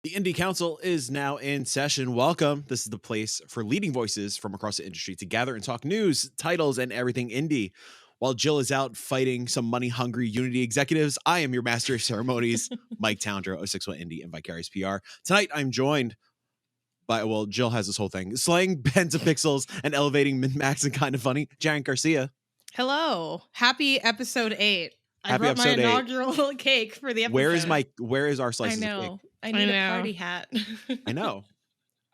The Indie Council is now in session. Welcome. This is the place for leading voices from across the industry to gather and talk news, titles, and everything indie. While Jill is out fighting some money-hungry Unity executives, I am your master of ceremonies, Mike Towndrow of 61 Indie and Vicarious PR. Tonight, I'm joined by, well, Jill has this whole thing, slaying pens and pixels and elevating min-max and kind of funny, Jared Garcia. Hello. Happy episode 8. I Happy brought my episode 8. inaugural cake for the episode. Where is our slices I of know. cake? I need a party hat. I know.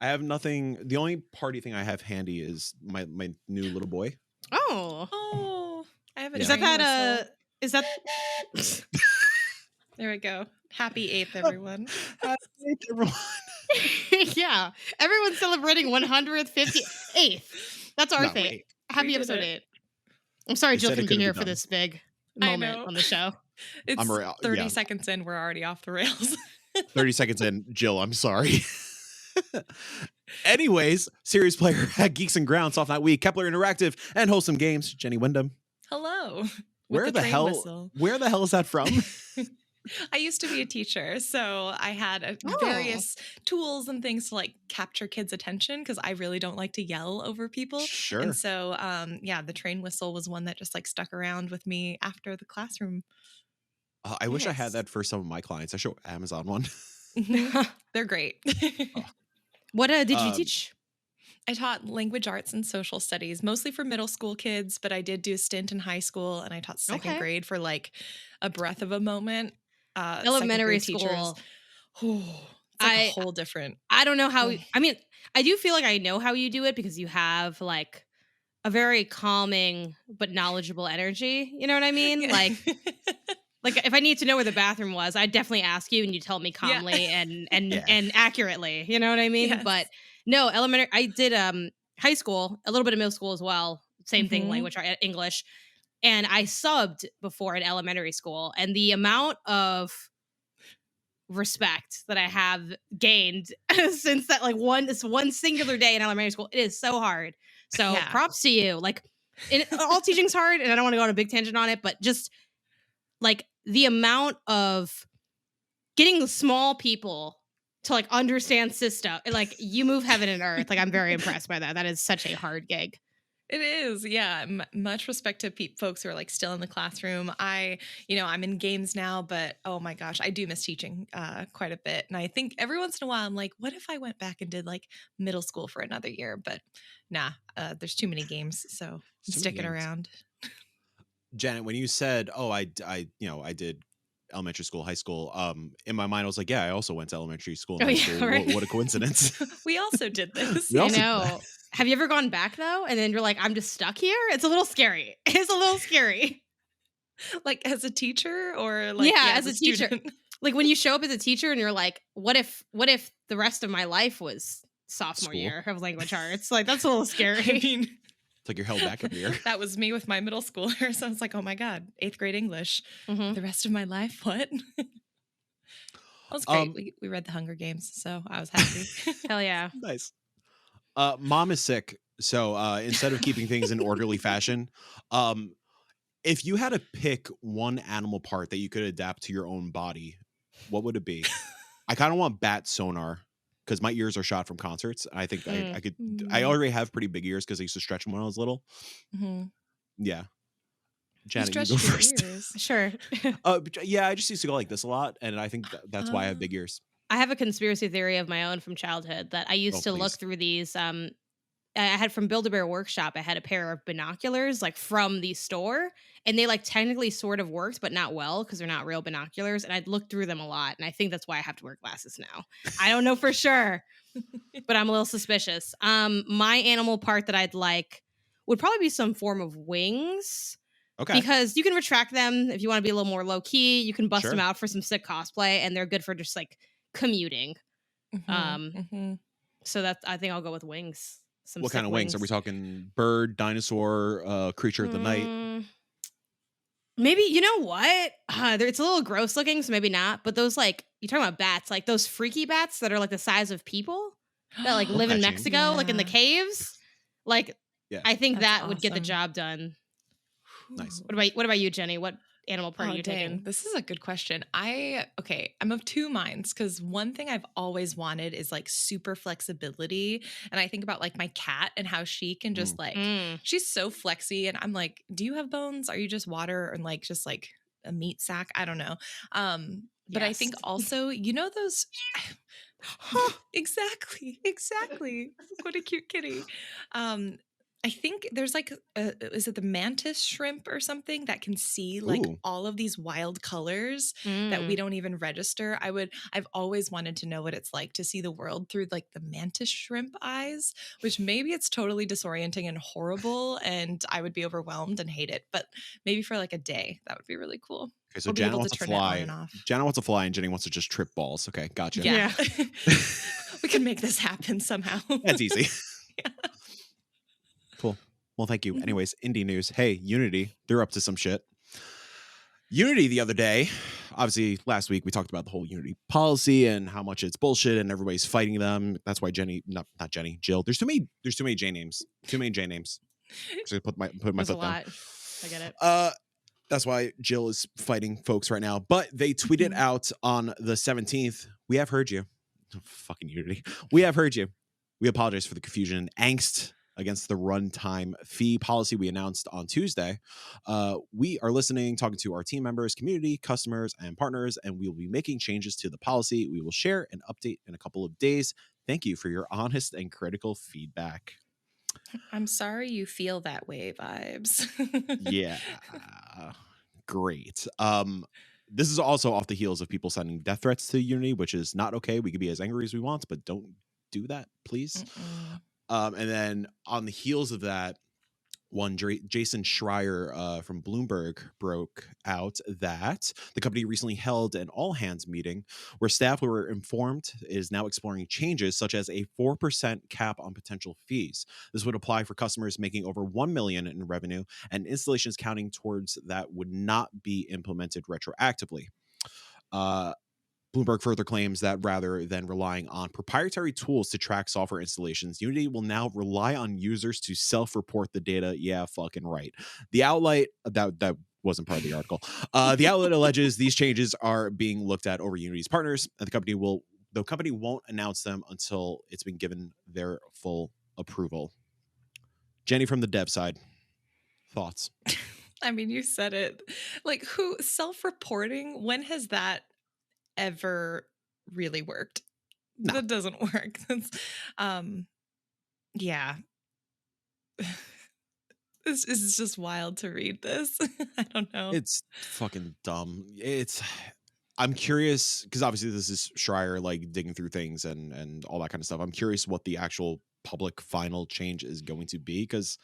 I have nothing. The only party thing I have handy is my new little boy. Oh, I have a is that is that There we go. Happy 8th, everyone. Happy 8th, everyone. yeah. Everyone's celebrating 158th. That's our thing. Wait. Happy episode 8. I'm sorry You Jill said it couldn't be couldn't here be for done. this big I moment know. on the show. It's I'm 30 seconds in, we're already off the rails. 30 seconds in, Jill, I'm sorry. Anyways, serious player at Geeks and Grounds off that week, Kepler Interactive and Wholesome Games, Jenny Wyndham. Hello. Where the hell is that from? I used to be a teacher, so I had various tools and things to like capture kids' attention because I really don't like to yell over people. Sure. And so, the train whistle was one that just like stuck around with me after the classroom. I wish I had that for some of my clients. I show Amazon one. They're great. What did you teach? I taught language arts and social studies, mostly for middle school kids, but I did do a stint in high school, and I taught second grade for like a breath of a moment. Elementary school. It's like a whole different. I don't know how. I mean, I do feel like I know how you do it because you have like a very calming but knowledgeable energy. You know what I mean? Yeah. Like if I need to know where the bathroom was, I'd definitely ask you and you tell me calmly and accurately. You know what I mean? Yes. But no, elementary. I did high school, a little bit of middle school as well. Same thing, language, English. And I subbed before in elementary school, and the amount of respect that I have gained since that this one singular day in elementary school, it is so hard. So props to you. Like all teaching's hard, and I don't want to go on a big tangent on it, but just like the amount of getting small people to like understand system, like you move heaven and earth. Like I'm very impressed by that. That is such a hard gig. It is, yeah. Much respect to folks who are like still in the classroom. I'm in games now, but oh my gosh, I do miss teaching quite a bit. And I think every once in a while, I'm like, what if I went back and did like middle school for another year? But nah, there's too many games, so I'm sticking around. Janet, when you said, "Oh, I did elementary school, high school," in my mind, I was like, "Yeah, I also went to elementary school and high school. Right. What a coincidence!" We also did this. I know. Have you ever gone back though? And then you're like, I'm just stuck here? It's a little scary. It's a little scary. Like as a teacher or like as a teacher. Student? Like when you show up as a teacher and you're like, what if the rest of my life was sophomore year of language arts? Like that's a little scary. I mean, it's like you're held back every year. That was me with my middle schoolers. So I was like, oh my God, 8th grade English. The rest of my life, what? That was great. We read the Hunger Games, so I was happy. Hell yeah. Nice. Mom is sick, so instead of keeping things in orderly fashion, if you had to pick one animal part that you could adapt to your own body, what would it be? I kind of want bat sonar because my ears are shot from concerts. I think I could. I already have pretty big ears because I used to stretch them when I was little. Yeah. Janet, you go first. Sure. I just used to go like this a lot, and I think that's why I have big ears. I have a conspiracy theory of my own from childhood that I used to look through these. I had from Build-A-Bear Workshop. I had a pair of binoculars like from the store, and they like technically sort of worked, but not well because they're not real binoculars. And I'd look through them a lot, and I think that's why I have to wear glasses now. I don't know for sure, but I'm a little suspicious. My animal part that I'd like would probably be some form of wings. Okay. Because you can retract them if you want to be a little more low key. You can bust them out for some sick cosplay, and they're good for just like commuting. So that's, I think I'll go with wings. What kind of wings? Are we talking bird, dinosaur, creature of the night? Maybe, you know what? It's a little gross looking, so maybe not. But those like, you're talking about bats, like those freaky bats that are like the size of people that like live in Mexico, like in the caves. Like, I think that would get the job done. Nice. What about you, Jenny? What animal part are Oh, you dang. taking? This is a good question. I'm of two minds because one thing I've always wanted is like super flexibility. And I think about like my cat and how she can Mm. just like, Mm. she's so flexy. And I'm like, do you have bones? Are you just water and like just like a meat sack? I don't know. But I think Yes. also, those. Exactly. What a cute kitty. Um, I think there's like, is it the mantis shrimp or something that can see like Ooh. all of these wild colors that we Mm. don't even register? I've always wanted to know what it's like to see the world through like the mantis shrimp eyes, which maybe it's totally disorienting and horrible and I would be overwhelmed and hate it. But maybe for like a day, that would be really cool. Okay, so Or be Jana able to wants to turn it on and fly. off. Jana wants to fly, and Jenny wants to just trip balls. Okay, gotcha. Yeah. Yeah. We can make this happen somehow. That's easy. Cool. Well, thank you. Mhm. Anyways, indie news. Hey, Unity, they're up to some shit. Unity the other day, obviously last week we talked about the whole Unity policy and how much it's bullshit and everybody's fighting them. That's why not Jenny, Jill. There's too many J names. Too many J names. So put my There's a foot down. lot. I get it. That's why Jill is fighting folks right now. But they tweeted Mhm. out on the 17th, we have heard you. Oh, fucking Unity. We have heard you. We apologize for the confusion and angst against the runtime fee policy we announced on Tuesday. We are listening, talking to our team members, community, customers, and partners, and we will be making changes to the policy. We will share an update in a couple of days. Thank you for your honest and critical feedback. I'm sorry you feel that way vibes. Yeah. Great. This is also off the heels of people sending death threats to Unity, which is not okay. We can be as angry as we want, but don't do that, please. And then on the heels of that, Jason Schreier from Bloomberg broke out that the company recently held an all-hands meeting where staff were informed is now exploring changes such as a 4% cap on potential fees. This would apply for customers making over $1 million in revenue, and installations counting towards that would not be implemented retroactively. Bloomberg further claims that rather than relying on proprietary tools to track software installations, Unity will now rely on users to self-report the data. Yeah, fucking right. The outlet that wasn't part of the article. The outlet alleges these changes are being looked at over Unity's partners, and the company won't announce them until it's been given their full approval. Jenny from the dev side, thoughts? I mean, you said it. Like, who self-reporting? When has that ever really worked? No. That doesn't work. That's, yeah. This is just wild to read this. I don't know. It's fucking dumb. I'm curious because obviously this is Schreier like digging through things and all that kind of stuff. I'm curious what the actual public final change is going to be because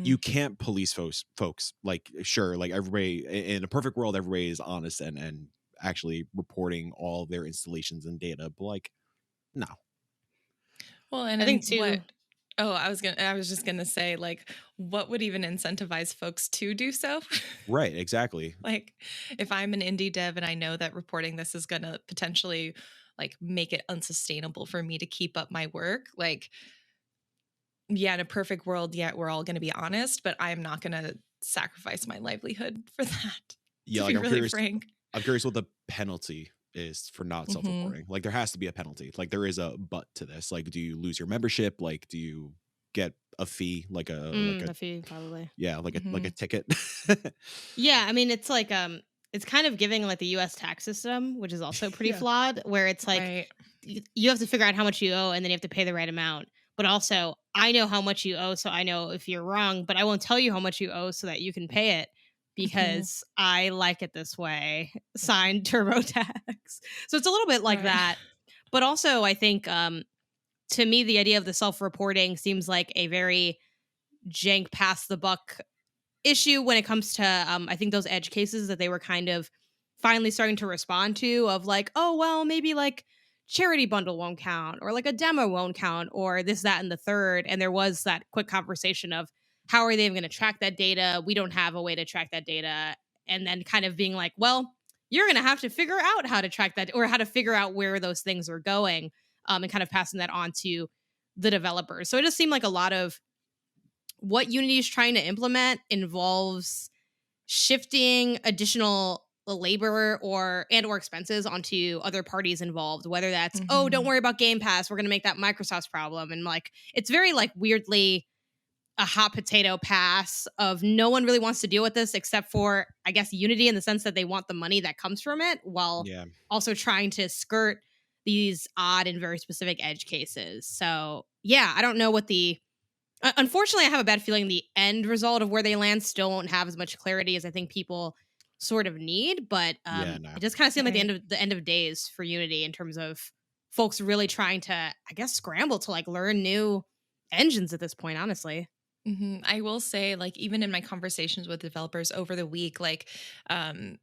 you can't police folks. Like sure, like everybody in a perfect world, everybody is honest and actually reporting all their installations and data. But like, no. Well, and I think then what? too. Oh, I was just gonna say, like, what would even incentivize folks to do so? Right, exactly. Like, if I'm an indie dev and I know that reporting this is gonna potentially like make it unsustainable for me to keep up my work, like, yeah, in a perfect world, yeah, we're all gonna be honest, but I'm not gonna sacrifice my livelihood for that. Yeah, To like be really frank. I'm curious what the penalty is for not self-reporting. Like there has to be a penalty. Like there is a but to this. Like do you lose your membership? Like do you get a fee like a A fee probably. yeah, like a ticket? Yeah, I mean it's like it's kind of giving like the US tax system, which is also pretty Yeah. flawed, where it's like Right. you have to figure out how much you owe and then you have to pay the right amount. But also, I know how much you owe, so I know if you're wrong, but I won't tell you how much you owe so that you can pay it because I like it this way. Signed TurboTax. So it's a little bit like Right. that. But also, I think to me, the idea of the self-reporting seems like a very jank pass the buck issue when it comes to I think those edge cases that they were kind of finally starting to respond to of like, oh well, maybe like charity bundle won't count or like a demo won't count or this, that, and the third. And there was that quick conversation of how are they even going to track that data? We don't have a way to track that data. And then kind of being like, well, you're going to have to figure out how to track that or how to figure out where those things are going and kind of passing that on to the developers. So it just seemed like a lot of what Unity is trying to implement involves shifting additional labor or expenses onto other parties involved, whether that's, oh, don't Mhm. worry about Game Pass, we're going to make that Microsoft's problem. And like, it's very like weirdly a hot potato pass of no one really wants to deal with this except for, I guess, Unity, in the sense that they want the money that comes from it while Yeah. also trying to skirt these odd and very specific edge cases. So yeah, I don't know what the unfortunately, I have a bad feeling the end result of where they land still won't have as much clarity as I think people sort of need. But Yeah, no. it just kind of seemed like Right. the end of days for Unity in terms of folks really trying to, I guess, scramble to like learn new engines at this point. Honestly, I will say, like, even in my conversations with developers over the week, like, um,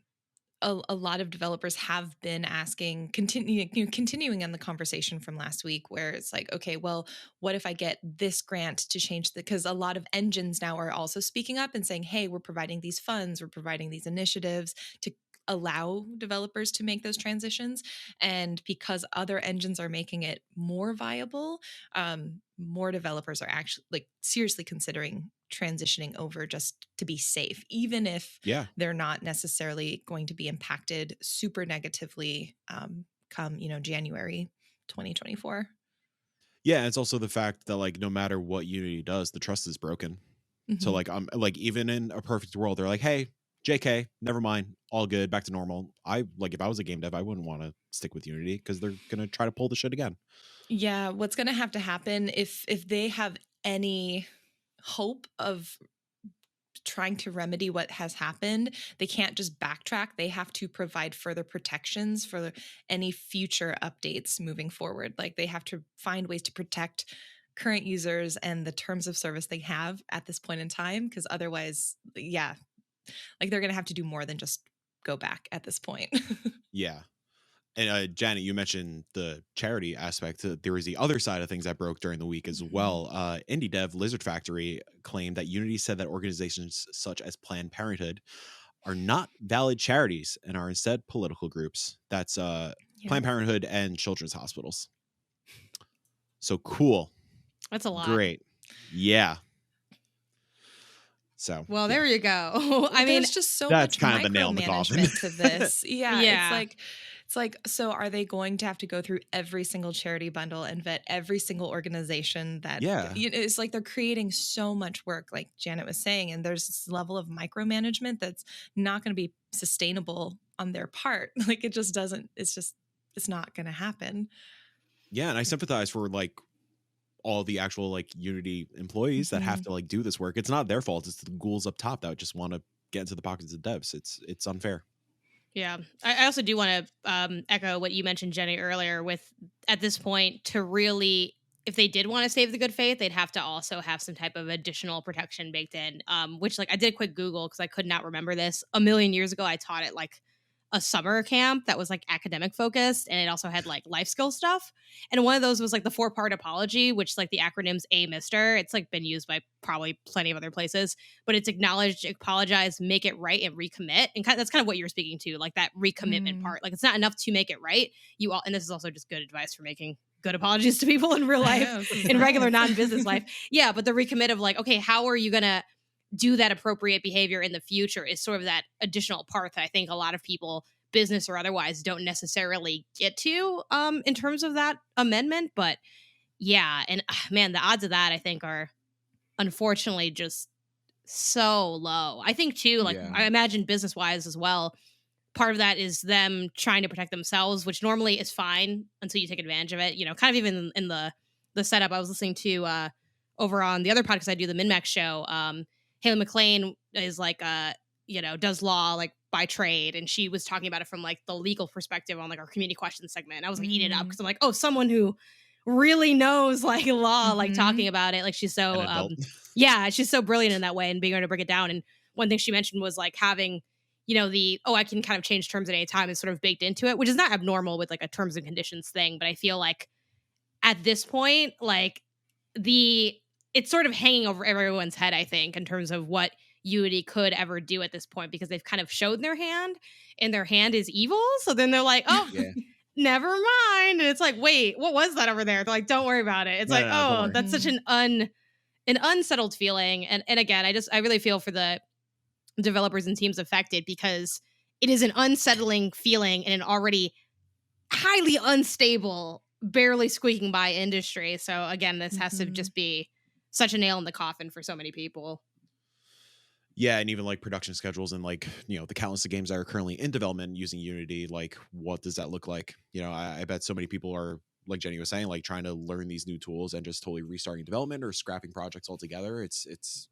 a lot of developers have been asking, continuing on the conversation from last week, where it's like, okay, well, what if I get this grant to change the? Because a lot of engines now are also speaking up and saying, hey, we're providing these funds, we're providing these initiatives to allow developers to make those transitions. And because other engines are making it more viable, more developers are actually like seriously considering transitioning over just to be safe, even if Yeah. they're not necessarily going to be impacted super negatively come January 2024. Yeah, it's also the fact that like no matter what Unity does, the trust is broken. So Mhm. like I'm like even in a perfect world, they're like, hey, JK, never mind, all good, back to normal. I like if I was a game dev, I wouldn't want to stick with Unity because they're gonna try to pull the shit again. Yeah, what's going to have to happen if they have any hope of trying to remedy what has happened, they can't just backtrack. They have to provide further protections for any future updates moving forward. Like they have to find ways to protect current users and the terms of service they have at this point in time, because otherwise, yeah, like they're going to have to do more than just go back at this point. Yeah. And Janet, you mentioned the charity aspect. There was the other side of things that broke during the week as Mhm. well. Indie dev Lizard Factory claimed that Unity said that organizations such as Planned Parenthood are not valid charities and are instead political groups. That's Yeah. Planned Parenthood and children's hospitals. So cool. that's a lot. Great. Yeah. So Well, yeah, there you go. I mean, There's just so that's much kind of the nail in the coffin. micromanagement to this. Yeah, yeah. it's like, so are they going to have to go through every single charity bundle and vet every single organization that Yeah. it's like they're creating so much work, like Janet was saying, and there's this level of micromanagement that's not going to be sustainable on their part. Like it just doesn't, it's not going to happen. Yeah, and I sympathize for like all the actual like Unity employees that have Mhm. to like do this work. It's not their fault. It's the ghouls up top that just want to get into the pockets of devs. It's unfair. Yeah. I also do want to echo what you mentioned, Jenny, earlier with at this point to really, if they did want to save the good faith, they'd have to also have some type of additional protection baked in, which like I did a quick Google because I could not remember this. A million years ago, I taught at like a summer camp that was like academic focused and it also had like life skill stuff. And one of those was like the 4-part apology, which like the acronym's AMISTER. It's like been used by probably plenty of other places, but it's acknowledge, apologize, make it right, and recommit. And that's kind of what you're speaking to, like that recommitment Mm. part. Like it's not enough to make it right. You all, and this is also just good advice for making good apologies to people in real I life, know, this is in regular nice. non-business life. Yeah, but the recommit of like, okay, how are you gonna do that appropriate behavior in the future is sort of that additional part that I think a lot of people, business or otherwise, don't necessarily get to in terms of that amendment. But yeah, and man, the odds of that I think are unfortunately just so low. I think too, like Yeah. I imagine business wise as well, part of that is them trying to protect themselves, which normally is fine until you take advantage of it. You know, kind of even in the setup I was listening to over on the other podcast I do, the MinMax show. Haley McLean is like does law like by trade, and she was talking about it from like the legal perspective on like our community questions segment. And I was like eating it up Mm. because I'm like, oh, someone who really knows like law, like talking Mhm. about it. Like she's An so adult. yeah, she's so brilliant in that way and being able to break it down. And one thing she mentioned was like having the I can kind of change terms at any time is sort of baked into it, which is not abnormal with like a terms and conditions thing. But I feel like at this point, like it's sort of hanging over everyone's head, I think, in terms of what Unity could ever do at this point, because they've kind of shown their hand and their hand is evil. So then they're like, oh, Yeah. never mind. And it's like, wait, what was that over there? They're like, don't worry about it. It's No, like, no, no, don't oh, worry. that's such Mhm. an unsettled feeling. And again, I really feel for the developers and teams affected, because it is an unsettling feeling in an already highly unstable, barely squeaking by industry. So again, this has to Mhm. just be such a nail in the coffin for so many people. Yeah, and even like production schedules and like, the countless of games that are currently in development using Unity, like what does that look like? I bet so many people are, like Jenny was saying, like trying to learn these new tools and just totally restarting development or scrapping projects altogether. It's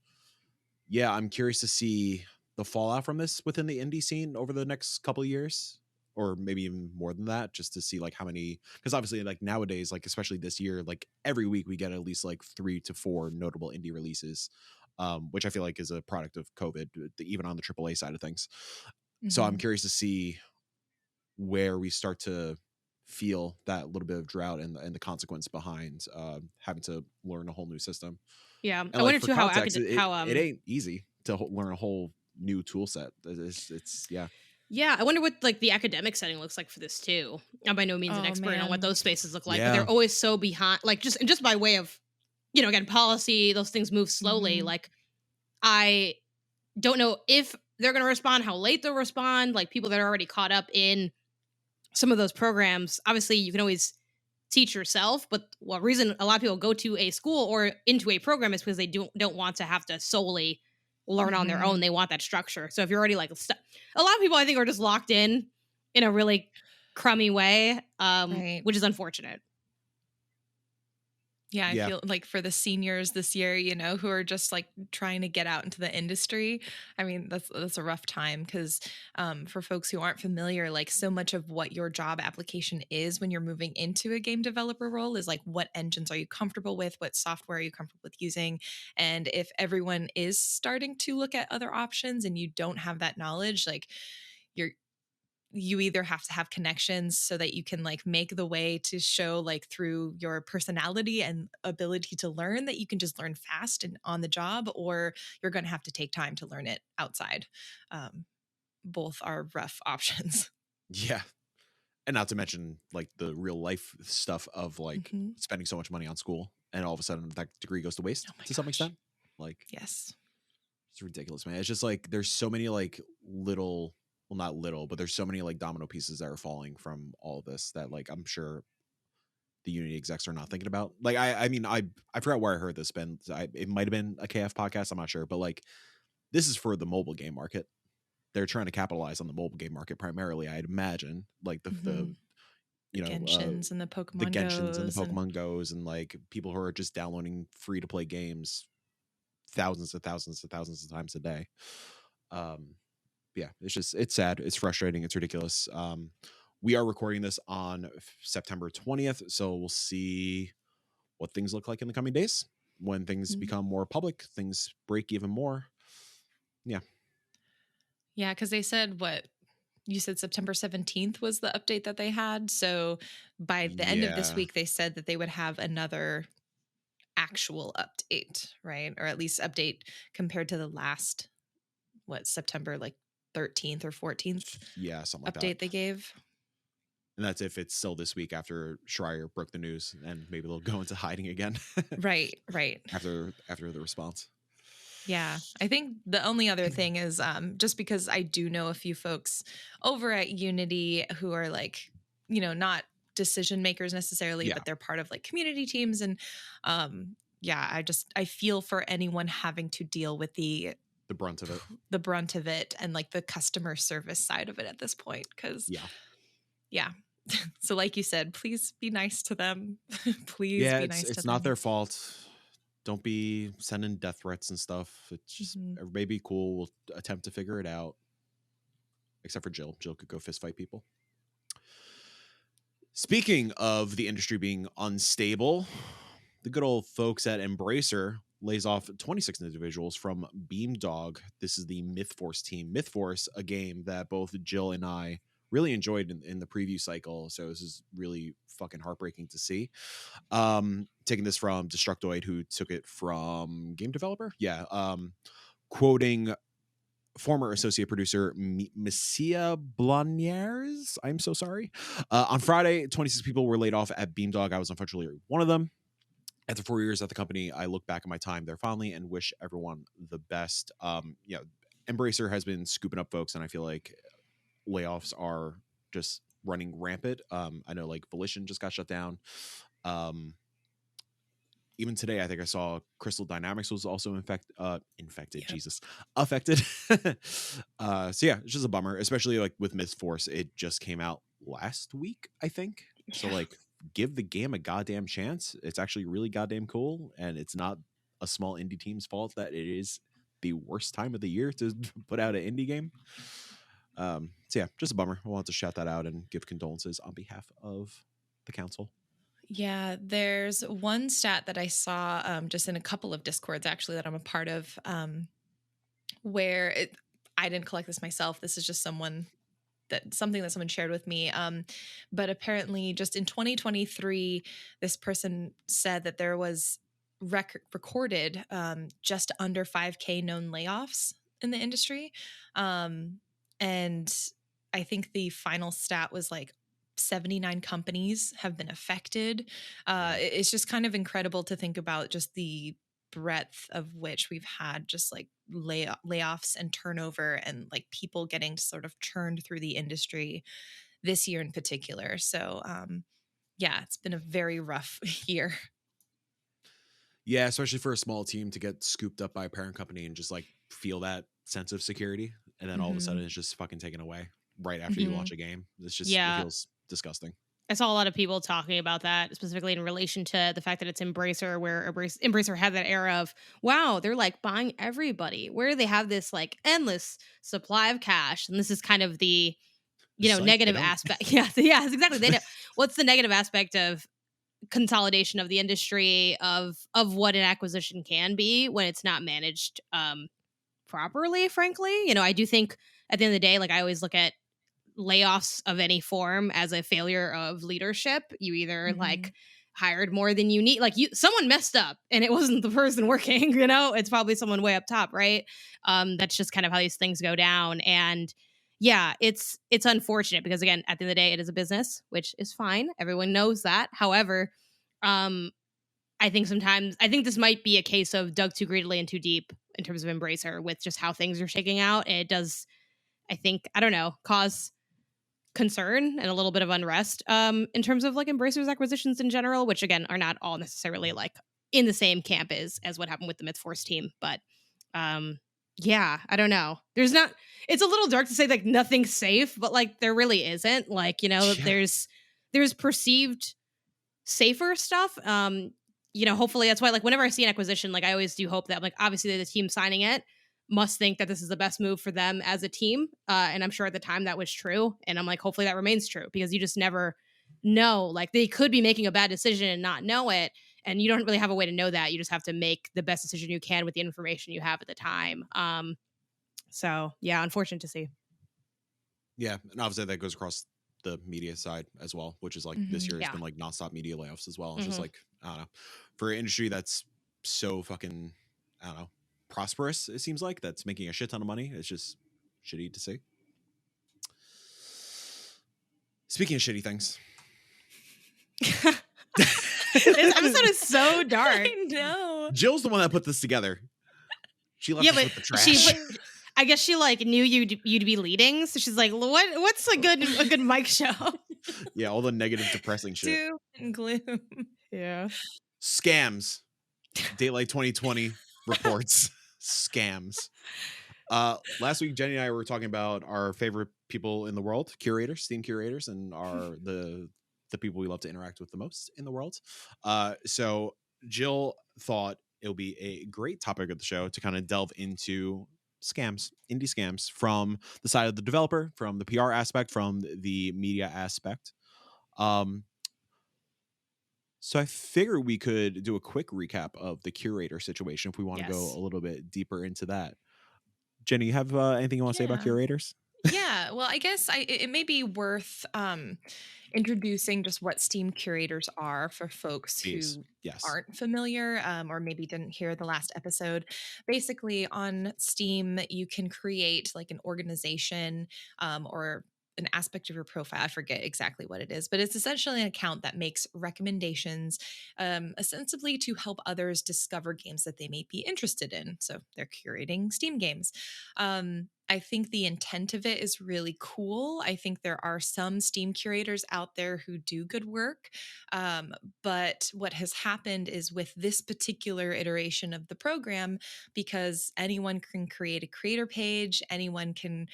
yeah, I'm curious to see the fallout from this within the indie scene over the next couple of years, or maybe even more than that, just to see like how many, because obviously like nowadays, like especially this year, like every week we get at least like 3 to 4 notable indie releases, which I feel like is a product of COVID, even on the AAA side of things. So I'm Mhm. curious to see where we start to feel that little bit of drought and the consequence behind having to learn a whole new system. Yeah, And I like wonder for too how context, it ain't easy to learn a whole new tool set. It's yeah. yeah, I wonder what like the academic setting looks like for this too. I'm by no means an Oh expert on what man. those spaces look like, but Yeah. they're always so behind. Like just by way of, again, policy, those things move slowly. Mhm. Like I don't know if they're going to respond, how late they'll respond. Like people that are already caught up in some of those programs, obviously you can always teach yourself, but what reason a lot of people go to a school or into a program is because they don't want to have to solely learn on their own. Mhm. They want that structure. So if you're already like a lot of people I think are just locked in a really crummy way, Right. which is unfortunate. Yeah, I Yeah. feel like for the seniors this year, who are just like trying to get out into the industry. I mean, that's a rough time because for folks who aren't familiar, like so much of what your job application is when you're moving into a game developer role is like what engines are you comfortable with, what software are you comfortable with using, and if everyone is starting to look at other options and you don't have that knowledge, like you're you either have to have connections so that you can like make the way to show like through your personality and ability to learn that you can just learn fast and on the job, or you're going to have to take time to learn it outside. um, both are rough options. Yeah. And not to mention like the real life stuff of like Mhm. spending so much money on school and all of a sudden that degree goes to waste Oh my to some gosh. extent. Like Yes. it's ridiculous, man. It's just like there's so many like little, well, not little, but there's so many like domino pieces that are falling from all of this that like I'm sure the Unity execs are not thinking about. Like I mean I forgot where I heard this, Ben. It might have been a KF podcast, I'm not sure, but like this is for the mobile game market. They're trying to capitalize on the mobile game market primarily, I'd imagine. Like the Mhm. The you know Genshins and the the Pokemon Genshins and the Goes and Pokemon Goes and like people who are just downloading free to play games thousands and thousands and thousands of times a day. Um, yeah, it's sad, it's frustrating, it's ridiculous. We are recording this on September 20th, so we'll see what things look like in the coming days when things Mhm. become more public, things break even more. Yeah, Yeah, because they said what you said September 17th was the update that they had. So by the end of this yeah, week, they said that they would have another actual update, right? Or at least update compared to the last, what, September like 13th or 14th yeah, something like that. update they gave. And that's if it's still this week after Schreier broke the news, and maybe they'll go into hiding again Right, right. after the response. Yeah. I think the only other thing is just because I do know a few folks over at Unity who are like, not decision makers necessarily, Yeah, but they're part of like community teams. And yeah, I feel for anyone having to deal with the brunt of it. the brunt of it and like the customer service side of it at this point. Cause Yeah. yeah. So like you said, please be nice to them. Please Yeah, be it's nice to it's not them. their fault. Don't be sending death threats and stuff. It's just Mhm. everybody be cool. We'll attempt to figure it out. Except for Jill. Jill could go fist fight people. Speaking of the industry being unstable, the good old folks at Embracer lays off 26 individuals from Beamdog. This is the MythForce team. MythForce, a game that both Jill and I really enjoyed in the preview cycle. So this is really fucking heartbreaking to see. Taking this from Destructoid, who took it from Game Developer. Yeah. Quoting former associate producer Messia Blaniers. I'm so sorry. On Friday, 26 people were laid off at Beamdog. I was unfortunately one of them. After 4 years at the company, I look back at my time there fondly and wish everyone the best. Embracer has been scooping up folks, and I feel like layoffs are just running rampant. I know like Volition just got shut down. Even today, I think I saw Crystal Dynamics was also infected. Yep. Jesus, affected. So yeah, it's just a bummer, especially like with Myth Force. It just came out last week, I think. So Yeah. like, give the game a goddamn chance. It's actually really goddamn cool, and it's not a small indie team's fault that it is the worst time of the year to put out an indie game. So yeah, just a bummer. I wanted to shout that out and give condolences on behalf of the council. Yeah, there's one stat that I saw just in a couple of Discords actually that I'm a part of, where I didn't collect this myself. This is just something that someone shared with me. But apparently, just in 2023, this person said that there was recorded just under 5K known layoffs in the industry, and I think the final stat was like 79 companies have been affected. It's just kind of incredible to think about just the breadth of which we've had just like layoffs and turnover and like people getting sort of churned through the industry this year in particular. So yeah, it's been a very rough year. Yeah, especially for a small team to get scooped up by a parent company and just like feel that sense of security, and then all of a sudden it's just fucking taken away right after you launch a game. It Yeah. feels disgusting. I saw a lot of people talking about that, specifically in relation to the fact that it's Embracer, where Embracer had that era of, wow, they're like buying everybody, where they have this like endless supply of cash. And this is kind of the, Psych, they negative don't. aspect. Yeah, yeah, exactly. They know what's the negative aspect of consolidation of the industry, of what an acquisition can be when it's not managed properly, frankly. I do think at the end of the day, like I always look at layoffs of any form as a failure of leadership. You either like hired more than you need, like someone messed up and it wasn't the person working, it's probably someone way up top, right? That's just kind of how these things go down. And yeah, it's unfortunate because again, at the end of the day, it is a business, which is fine. Everyone knows that. However, I think this might be a case of dug too greedily and too deep in terms of Embracer with just how things are shaking out. And it does, I think, I don't know, cause concern and a little bit of unrest in terms of like Embracer's acquisitions in general, which again are not all necessarily like in the same camp as what happened with the Myth Force team. But yeah, I don't know. It's a little dark to say like nothing's safe, but like there really isn't. Like, there's perceived safer stuff. Hopefully that's why like whenever I see an acquisition, like I always do hope that like obviously the team signing it must think that this is the best move for them as a team. And I'm sure at the time that was true. And I'm like, hopefully that remains true because you just never know. Like they could be making a bad decision and not know it. And you don't really have a way to know that. You just have to make the best decision you can with the information you have at the time. So yeah, unfortunate to see. Yeah, and obviously that goes across the media side as well, which is like this year has been like nonstop media layoffs as well. It's just like, I don't know, for an industry that's so fucking, I don't know, prosperous, it seems like, that's making a shit ton of money. It's just shitty to see. Speaking of shitty things. This episode is so dark. I know. Jill's the one that put this together. She left us with the trash. I guess she like knew you'd be leading, so she's like, "What's a good mic show?" Yeah, all the negative, depressing shit. Doom and gloom. Yeah. Scams. Daylight 2020 reports. Scams. Last week, Jenny and I were talking about our favorite people in the world, curators, Steam curators, and the people we love to interact with the most in the world. So Jill thought it would be a great topic of the show to kind of delve into scams, indie scams, from the side of the developer, from the PR aspect, from the media aspect. So I figure we could do a quick recap of the curator situation if we want to go a little bit deeper into that. Jenny, you have anything you want to say about curators? Yeah, well, I guess it may be worth introducing just what Steam curators are for folks who aren't familiar or maybe didn't hear the last episode. Basically, on Steam, you can create like an organization or an aspect of your profile. I forget exactly what it is, but it's essentially an account that makes recommendations, ostensibly to help others discover games that they may be interested in. So they're curating Steam games. I think the intent of it is really cool. I think there are some Steam curators out there who do good work. But what has happened is with this particular iteration of the program, because anyone can create a creator page, anyone can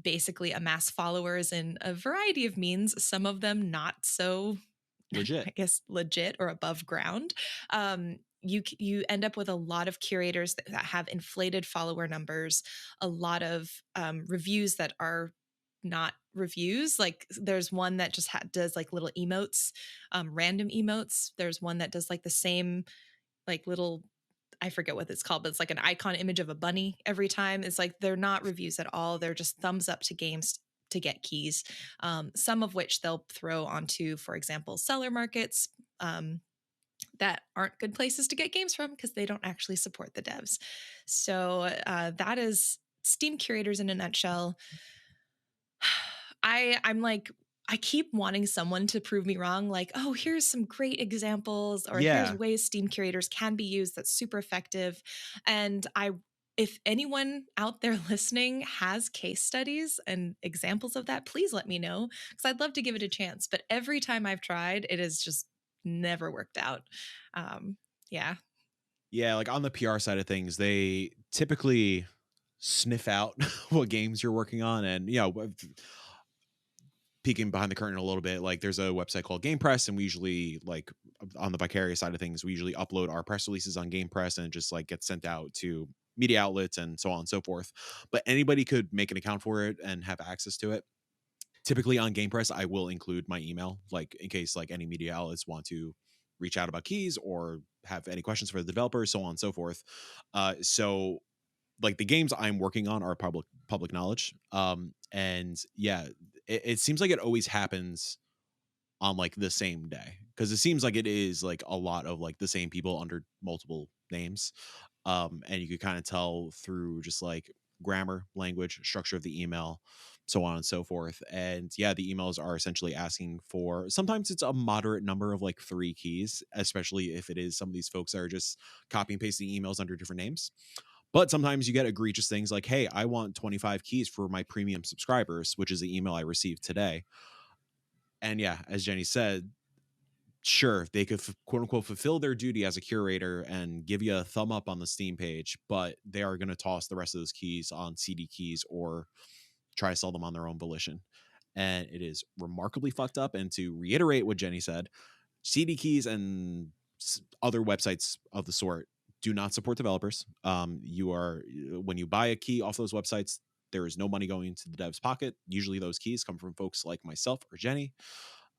basically amass followers in a variety of means, some of them not so, Legit. I guess, legit or above ground. You end up with a lot of curators that have inflated follower numbers, a lot of reviews that are not reviews. Like there's one that just does like little emotes, random emotes. There's one that does like the same like little, I forget what it's called, but it's like an icon image of a bunny every time. It's like they're not reviews at all. They're just thumbs up to games to get keys, some of which they'll throw onto, for example, seller markets that aren't good places to get games from because they don't actually support the devs. So that is Steam curators in a nutshell. I'm like, I keep wanting someone to prove me wrong, like, oh, here's some great examples, or here's Yeah. ways Steam curators can be used that's super effective. And if anyone out there listening has case studies and examples of that, please let me know because I'd love to give it a chance. But every time I've tried, it has just never worked out. Yeah. Yeah, like on the PR side of things, they typically sniff out what games you're working on, and peeking behind the curtain a little bit, like there's a website called Game Press, and we usually, like, on the Vicarious side of things, we usually upload our press releases on Game Press, and it just like gets sent out to media outlets and so on and so forth. But anybody could make an account for it and have access to it. Typically on Game Press, I will include my email, like in case like any media outlets want to reach out about keys or have any questions for the developers, so on and so forth. So like the games I'm working on are public knowledge. And yeah, it seems like it always happens on like the same day, because it seems like it is like a lot of like the same people under multiple names. And you could kind of tell through just like grammar, language, structure of the email, so on and so forth. And yeah, the emails are essentially asking for, sometimes it's a moderate number of like 3 keys, especially if it is some of these folks that are just copy and pasting emails under different names. But sometimes you get egregious things like, hey, I want 25 keys for my premium subscribers, which is the email I received today. And yeah, as Jenny said, sure, they could quote unquote fulfill their duty as a curator and give you a thumb up on the Steam page, but they are going to toss the rest of those keys on CD keys or try to sell them on their own volition. And it is remarkably fucked up. And to reiterate what Jenny said, CD keys and other websites of the sort do not support developers. You are, when you buy a key off those websites, there is no money going into the dev's pocket. Usually those keys come from folks like myself or Jenny.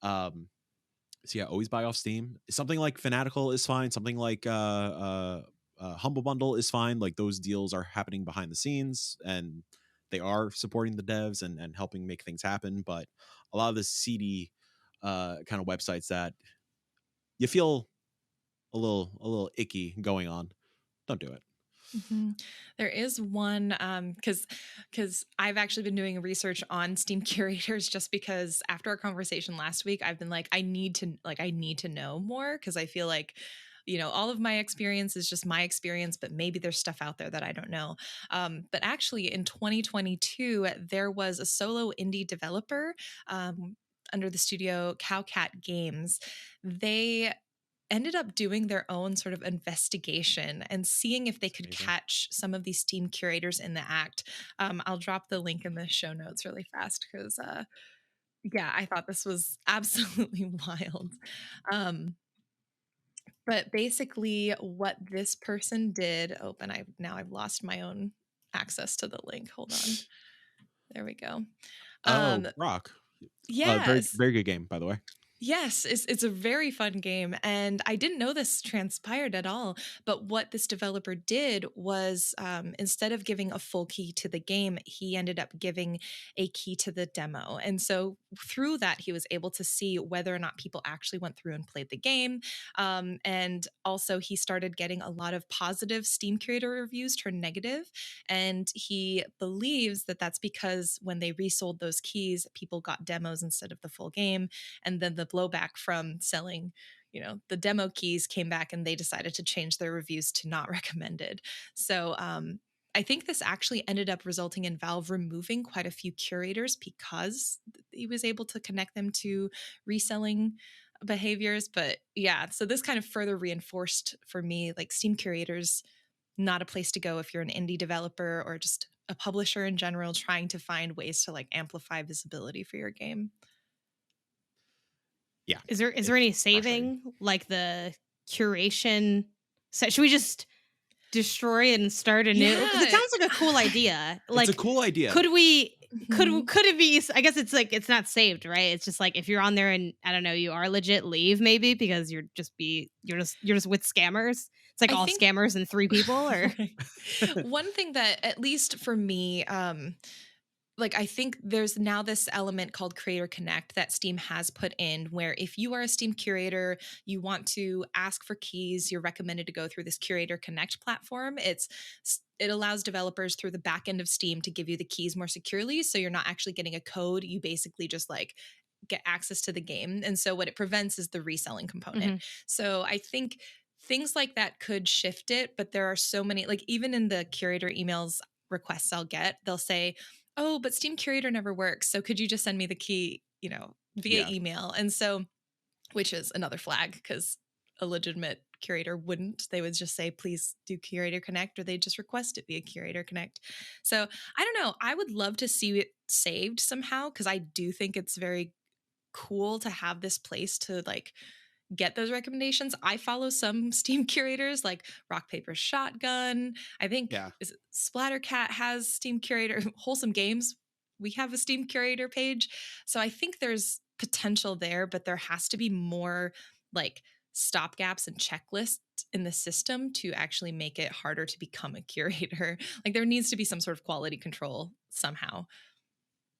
So yeah, always buy off Steam. Something like Fanatical is fine. Something like Humble Bundle is fine. Like those deals are happening behind the scenes, and they are supporting the devs and helping make things happen. But a lot of the seedy kind of websites that you feel a little icky going on, don't do it. Mm-hmm. There is one because I've actually been doing research on Steam curators just because after our conversation last week, I've been like, I need to know more because I feel like, all of my experience is just my experience, but maybe there's stuff out there that I don't know. But actually, in 2022, there was a solo indie developer under the studio Cowcat Games. They ended up doing their own sort of investigation and seeing if they could catch some of these Steam curators in the act. I'll drop the link in the show notes really fast because, yeah, I thought this was absolutely wild. But basically, what this person did. Oh, and I've lost my own access to the link. Hold on. There we go. Oh, Rock. Very Yes. very good game, by the way. Yes, it's a very fun game. And I didn't know this transpired at all. But what this developer did was instead of giving a full key to the game, he ended up giving a key to the demo. And so through that, he was able to see whether or not people actually went through and played the game. And also, he started getting a lot of positive Steam Creator reviews turn negative. And he believes that that's because when they resold those keys, people got demos instead of the full game, and then the blowback from selling the demo keys came back, and they decided to change their reviews to not recommended. So I think this actually ended up resulting in Valve removing quite a few curators because he was able to connect them to reselling behaviors. But yeah, so this kind of further reinforced for me, like, Steam curators, not a place to go if you're an indie developer or just a publisher in general trying to find ways to like amplify visibility for your game. Yeah. Is there It's any frustrating. saving, like the curation? Should we just destroy it and start anew? Because it Yeah. sounds like a cool idea. Like, It's a cool idea. could we? Mhm. Could it be? I guess it's like it's not saved, right? It's just like if you're on there and I don't know, you are legit, leave maybe because you're just with scammers. It's like I all think scammers and 3 people, or Right. One thing that, at least for me, like, I think there's now this element called Creator Connect that Steam has put in, where if you are a Steam curator, you want to ask for keys, you're recommended to go through this Curator Connect platform. It allows developers through the back end of Steam to give you the keys more securely, so you're not actually getting a code. You basically just like get access to the game. And so what it prevents is the reselling component. Mhm. So I think things like that could shift it, but there are so many, like, even in the curator emails requests I'll get, they'll say, "Oh, but Steam Curator never works. So could you just send me the key, via Yeah. email?" And so, which is another flag because a legitimate curator wouldn't. They would just say, "Please do Curator Connect," or they just request it via Curator Connect. So I don't know. I would love to see it saved somehow because I do think it's very cool to have this place to like get those recommendations. I follow some Steam curators like Rock Paper Shotgun. I think Yeah. Splattercat has Steam curator. Wholesome Games, we have a Steam curator page. So I think there's potential there, but there has to be more like stopgaps and checklists in the system to actually make it harder to become a curator. Like, there needs to be some sort of quality control somehow.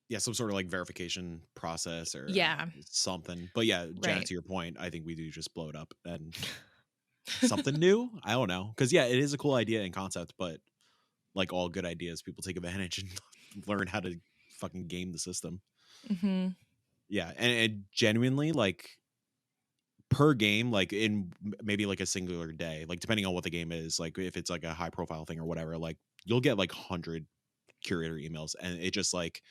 Yeah, some sort of like verification process or Yeah, something. But yeah, Janet, right. to your point, I think we do just blow it up and something new. I don't know, because yeah, it is a cool idea and concept, but like all good ideas, people take advantage and learn how to fucking game the system. Hmm. Yeah, and genuinely, like, per game, like in maybe like a singular day, like depending on what the game is, like if it's like a high profile thing or whatever, like you'll get like 100 curator emails, and it just like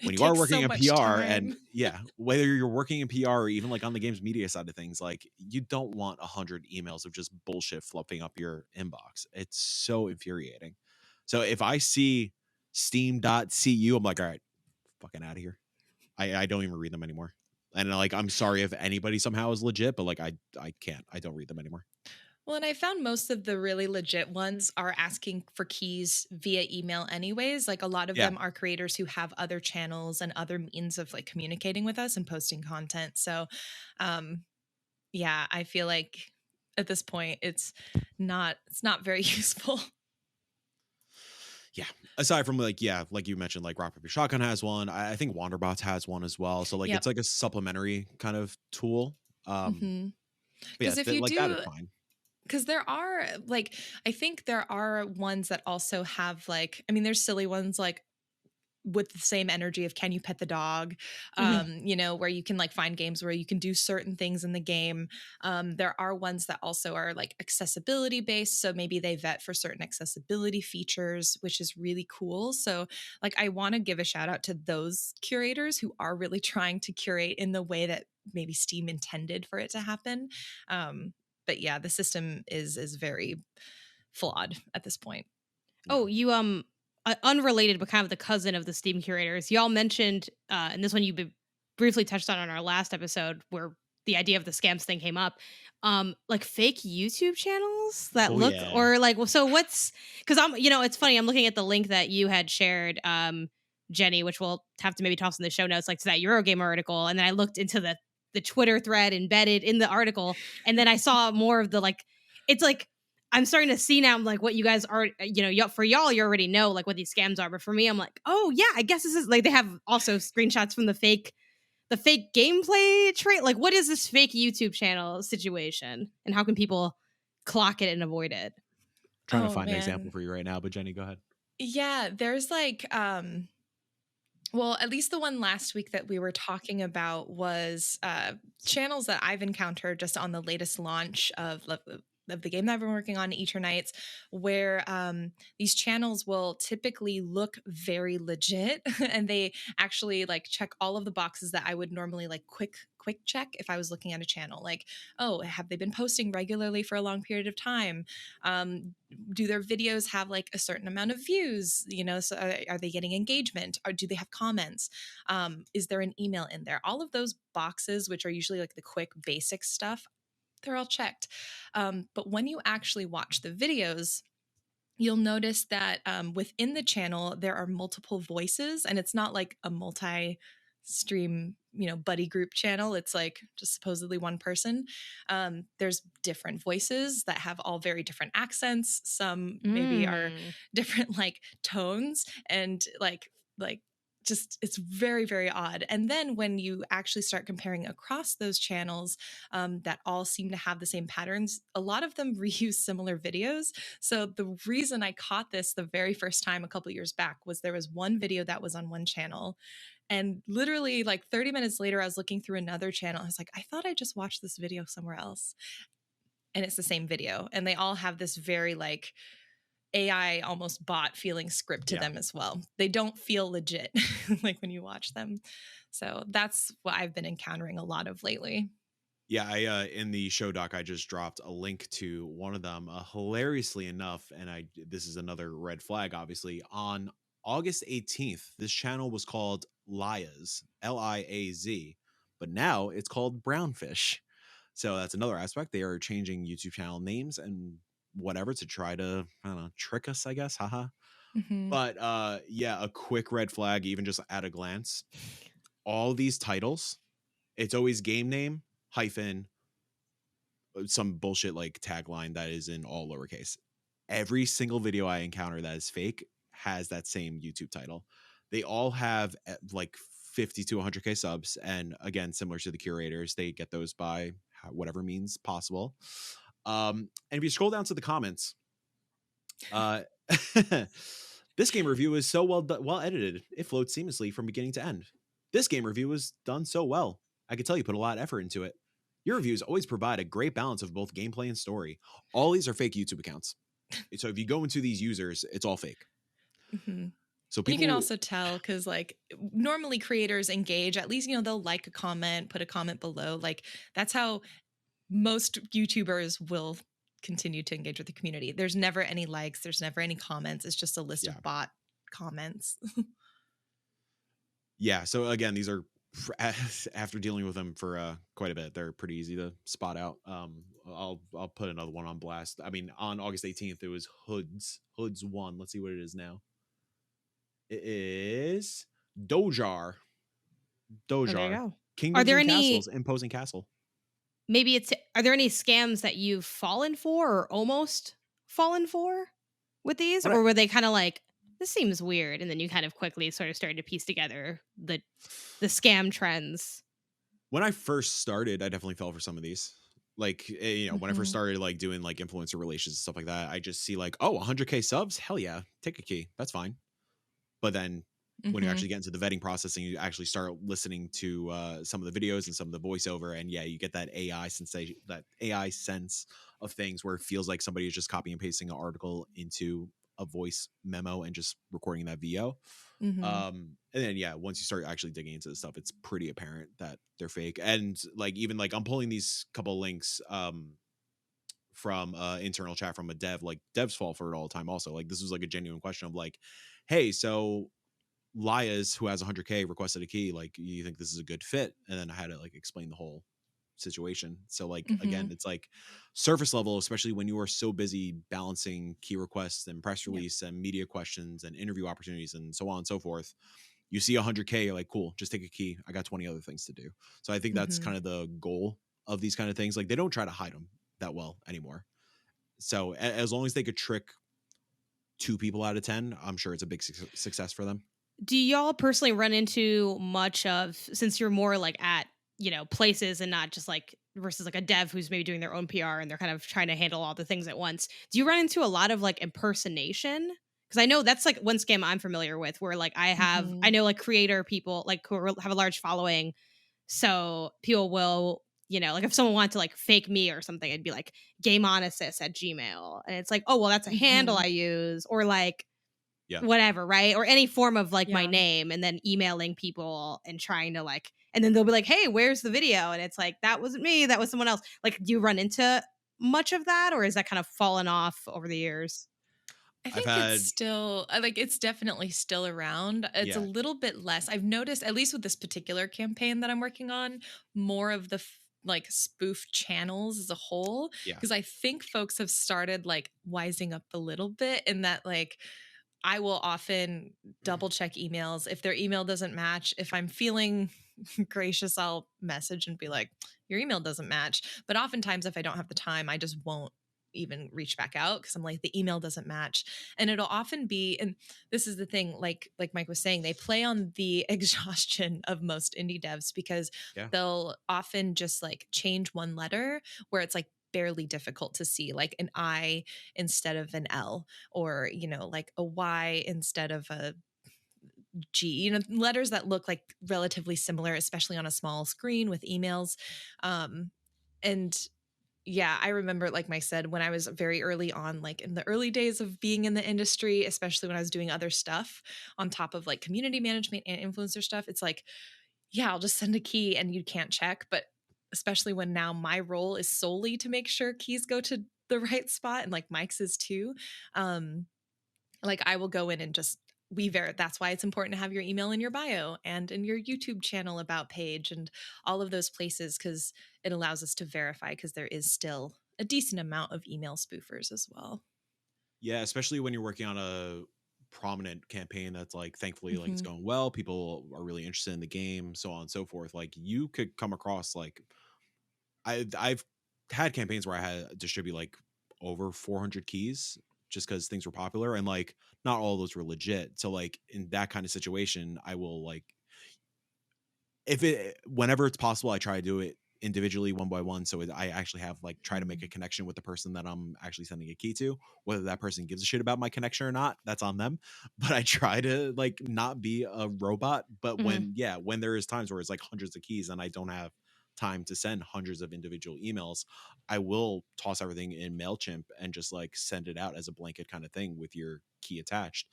when It you are takes working so in much PR, and time. yeah, whether you're working in PR or even like on the games media side of things, like you don't want 100 emails of just bullshit fluffing up your inbox. It's so infuriating. So if I see steam.cu, I'm like, all right, fucking out of here. I don't even read them anymore. And like, I'm sorry if anybody somehow is legit, but like, I can't. I don't read them anymore. Well, and I found most of the really legit ones are asking for keys via email anyways. Like, a lot of Yeah, them are creators who have other channels and other means of like communicating with us and posting content. So, um yeah, I feel like at this point it's not very useful. yeah. Aside from like, yeah, like you mentioned, like Rock Paper Shotgun has one. I think Wanderbots has one as well. So like, Yep. it's like a supplementary kind of tool. Hmm. But yeah, Because if you like that is do, fine. because there are like, I think there are ones that also have like, I mean, there's silly ones like with the same energy of can you pet the dog, Mhm. where you can like find games where you can do certain things in the game. There are ones that also are like accessibility based, so maybe they vet for certain accessibility features, which is really cool. So like, I want to give a shout out to those curators who are really trying to curate in the way that maybe Steam intended for it to happen. But yeah, the system is very flawed at this point. Yeah. Oh, you unrelated but kind of the cousin of the Steam curators. Y'all mentioned and this one you briefly touched on our last episode where the idea of the scams thing came up. Like fake YouTube channels that Oh look yeah. or like so what's because I'm it's funny, I'm looking at the link that you had shared, Jenny, which we'll have to maybe toss in the show notes, like to that Eurogamer article, and then I looked into the the Twitter thread embedded in the article, and then I saw more of the like. It's like I'm starting to see now like what you guys are. For y'all, you already know like what these scams are, but for me, I'm like, oh yeah, I guess this is like they have also screenshots from the fake gameplay trait. Like, what is this fake YouTube channel situation, and how can people clock it and avoid it? Trying to Oh find an example man. for you right now, but Jenny, go ahead. Yeah, there's like well, at least the one last week that we were talking about was channels that I've encountered just on the latest launch of the game that I've been working on, Eternights, where these channels will typically look very legit, and they actually like check all of the boxes that I would normally like quick check if I was looking at a channel. Like, oh, have they been posting regularly for a long period of time? Do their videos have like a certain amount of views? So are they getting engagement? Or do they have comments? Is there an email in there? All of those boxes, which are usually like the quick basic stuff, they're all checked. But when you actually watch the videos, you'll notice that within the channel, there are multiple voices, and it's not like a multi-stream, buddy group channel. It's like just supposedly one person. There's different voices that have all very different accents. Some maybe are different like tones, and like just it's very, very odd. And then when you actually start comparing across those channels that all seem to have the same patterns, a lot of them reuse similar videos. So the reason I caught this the very first time a couple years back was there was one video that was on one channel, and literally like 30 minutes later I was looking through another channel. I was like, I thought I just watched this video somewhere else, and it's the same video, and they all have this very like AI almost bot feeling script to them as well. They don't feel legit like when you watch them. So that's what I've been encountering a lot of lately. Yeah, I in the show doc I just dropped a link to one of them. Hilariously enough, and this is another red flag. Obviously, on August 18th, this channel was called Liaz, Liaz, but now it's called Brownfish. So that's another aspect. They are changing YouTube channel names and whatever to try to, I don't know, trick us, I guess. Haha. Mm-hmm. But yeah, a quick red flag, even just at a glance. All these titles, it's always game name hyphen some bullshit like tagline that is in all lowercase. Every single video I encounter that is fake has that same YouTube title. They all have like 50 to 100k subs, and again, similar to the curators, they get those by whatever means possible. And if you scroll down to the comments, this game review is so well edited, it floats seamlessly from beginning to end. This game review was done so well, I could tell you put a lot of effort into it. Your reviews always provide a great balance of both gameplay and story. All these are fake YouTube accounts, so if you go into these users, it's all fake. Mm-hmm. So you can also tell because like normally creators engage, at least they'll like a comment, put a comment below. Like that's how most YouTubers will continue to engage with the community. There's never any likes, there's never any comments. It's just a list of bot comments. Yeah, so again, these are after dealing with them for quite a bit, they're pretty easy to spot out. I'll put another one on blast. I mean, on August 18th, it was Hoods 1. Let's see what it is now. It is Dojar. Oh, there you go. Kingdoms and Castles, imposing castle. Maybe are there any scams that you've fallen for or almost fallen for with these? Or were they kind of like, this seems weird, and then you kind of quickly sort of started to piece together the scam trends? When I first started, I definitely fell for some of these. Like, when I first started like doing like influencer relations and stuff like that, I just see like, oh, 100k subs, hell yeah, take a key, that's fine. But then when you actually get into the vetting process and you actually start listening to some of the videos and some of the voiceover, and yeah, you get that AI sensation, that AI sense of things where it feels like somebody is just copy and pasting an article into a voice memo and just recording that VO. And then yeah, once you start actually digging into the stuff, it's pretty apparent that they're fake. And like even like I'm pulling these couple links from internal chat from a dev. Like devs fall for it all the time also. Like this was like a genuine question of like, hey, so Liaz, who has 100k, requested a key, like, you think this is a good fit? And then I had to like explain the whole situation. So like again, it's like surface level, especially when you are so busy balancing key requests and press release and media questions and interview opportunities and so on and so forth. You see 100K, you're like, cool, just take a key. I got 20 other things to do. So I think that's Mm-hmm. kind of the goal of these kind of things. Like they don't try to hide them that well anymore. So as long as they could trick 2 people out of 10, I'm sure it's a big success for them. Do y'all personally run into much of, since you're more like at, places and not just like versus like a dev who's maybe doing their own PR and they're kind of trying to handle all the things at once. Do you run into a lot of like impersonation? Because I know that's like one scam I'm familiar with where like I know like creator people like who have a large following. So people will, like if someone wanted to like fake me or something, it'd be like gameonasis@gmail. And it's like, oh, well, that's a handle Mm-hmm. I use, or like, Yeah. whatever, right? Or any form of like my Yeah. name, and then emailing people and trying to like, and then they'll be like, hey, where's the video? And it's like, that wasn't me, that was someone else. Like, do you run into much of that, or is that kind of fallen off over the years? I I've think it's had, still like it's definitely still around. It's a yeah, little bit less. I've noticed, at least with this particular campaign that I'm working on, more of the like spoof channels as a whole. yeah. Because I think folks have started like wising up a little bit in that like I will often double check emails. If their email doesn't match, if I'm feeling gracious, I'll message and be like, your email doesn't match. But oftentimes, if I don't have the time, I just won't even reach back out because I'm like, the email doesn't match. And it'll often be, and this is the thing, like Mike was saying, they play on the exhaustion of most indie devs because Yeah. they'll often just like change one letter where it's like barely difficult to see, like an I instead of an L, or like a Y instead of a G, letters that look like relatively similar, especially on a small screen with emails. And yeah, I remember, like Mike said, when I was very early on, like in the early days of being in the industry, especially when I was doing other stuff on top of like community management and influencer stuff, it's like, yeah, I'll just send a key and you can't check. But especially when now my role is solely to make sure keys go to the right spot, and like Mike's is too. Like I will go in and just that's why it's important to have your email in your bio and in your YouTube channel about page and all of those places, because it allows us to verify, because there is still a decent amount of email spoofers as well. Yeah, especially when you're working on a prominent campaign that's like thankfully like it's Mm-hmm. going well, people are really interested in the game, so on and so forth. Like you could come across like I've had campaigns where I had to distribute like over 400 keys just because things were popular, and like not all of those were legit. So like in that kind of situation, I will like, if it whenever it's possible, I try to do it individually one by one, so I actually have like try to make a connection with the person that I'm actually sending a key to. Whether that person gives a shit about my connection or not, that's on them. But I try to like not be a robot. But Mhm. when there is times where it's like hundreds of keys and I don't have time to send hundreds of individual emails, I will toss everything in MailChimp and just like send it out as a blanket kind of thing with your key attached.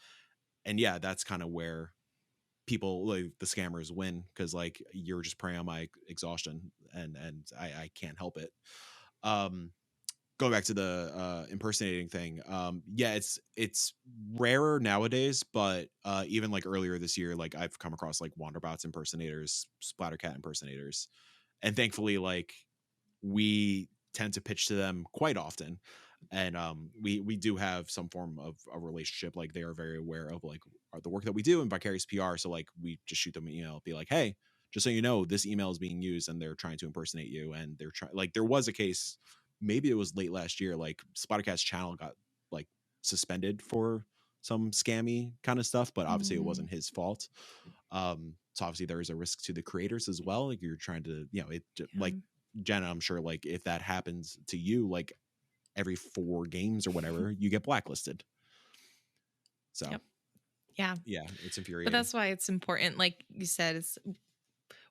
And yeah, that's kind of where people like the scammers win, because like you're just preying on my exhaustion, and I can't help it. um Going back to the impersonating thing, yeah, it's rarer nowadays, but even like earlier this year, like I've come across like Wanderbots impersonators, Splattercat impersonators, and thankfully like we tend to pitch to them quite often, and we do have some form of a relationship. Like they are very aware of like the work that we do and vicarious PR, so like we just shoot them an email, be like, hey, just so you know, this email is being used and they're trying to impersonate you, and they're trying, like there was a case, maybe it was late last year, like Splattercat's channel got like suspended for some scammy kind of stuff, but obviously it Mm-hmm. wasn't his fault. So obviously there is a risk to the creators as well. Like you're trying to, like Yeah. Jenna, I'm sure like if that happens to you, like every 4 games or whatever, you get blacklisted. So Yep. Yeah. yeah, it's But infuriating. that's why it's important. Like you said, it's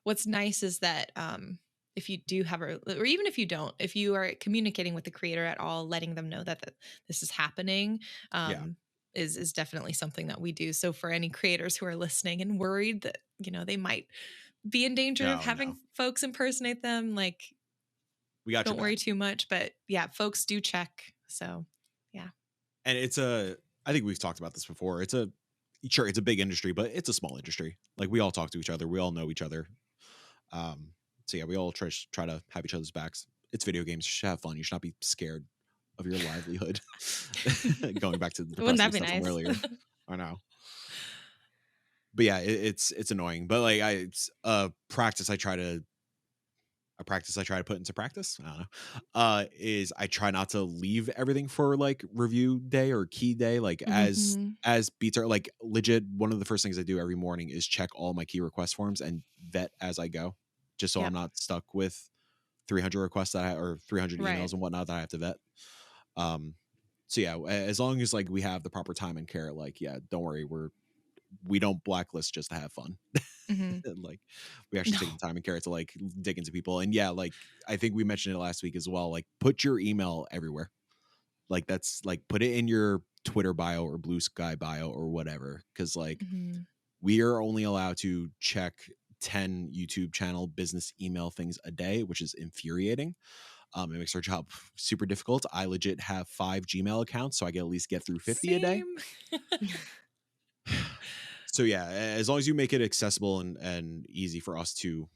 what's nice is that if you do have or even if you don't, if you are communicating with the creator at all, letting them know that this is happening, Yeah. is definitely something that we do. So for any creators who are listening and worried that they might be in danger of No, having no. folks impersonate them, like We got your don't worry back. too much. But yeah, folks do check. So yeah. And I think we've talked about this before. It's a big industry, but it's a small industry. Like we all talk to each other. We all know each other. So yeah, we all try to have each other's backs. It's video games. You should have fun. You should not be scared of your livelihood. Going back to the Wouldn't that depressing be stuff from nice? earlier. I know. but yeah, it's annoying. But like it's a practice I try to put into practice. I don't know. Is I try not to leave everything for like review day or key day. Like Mhm. as beats are like legit. One of the first things I do every morning is check all my key request forms and vet as I go, just so I'm Yep. not stuck with 300 requests or 300 Right. emails and whatnot that I have to vet. Um, so yeah, as long as like we have the proper time and care, like yeah, don't worry, we don't blacklist just to have fun. Mhm. And like we actually take the No. time and care to like dig into people. And yeah, like I think we mentioned it last week as well. Like put your email everywhere. Like that's like put it in your Twitter bio or Blue Sky bio or whatever. Cause like Mhm. we are only allowed to check 10 YouTube channel business email things a day, which is infuriating. It makes our job super difficult. I legit have 5 Gmail accounts, so I can at least get through 50 a day. Same. So yeah, as long as you make it accessible and easy for us to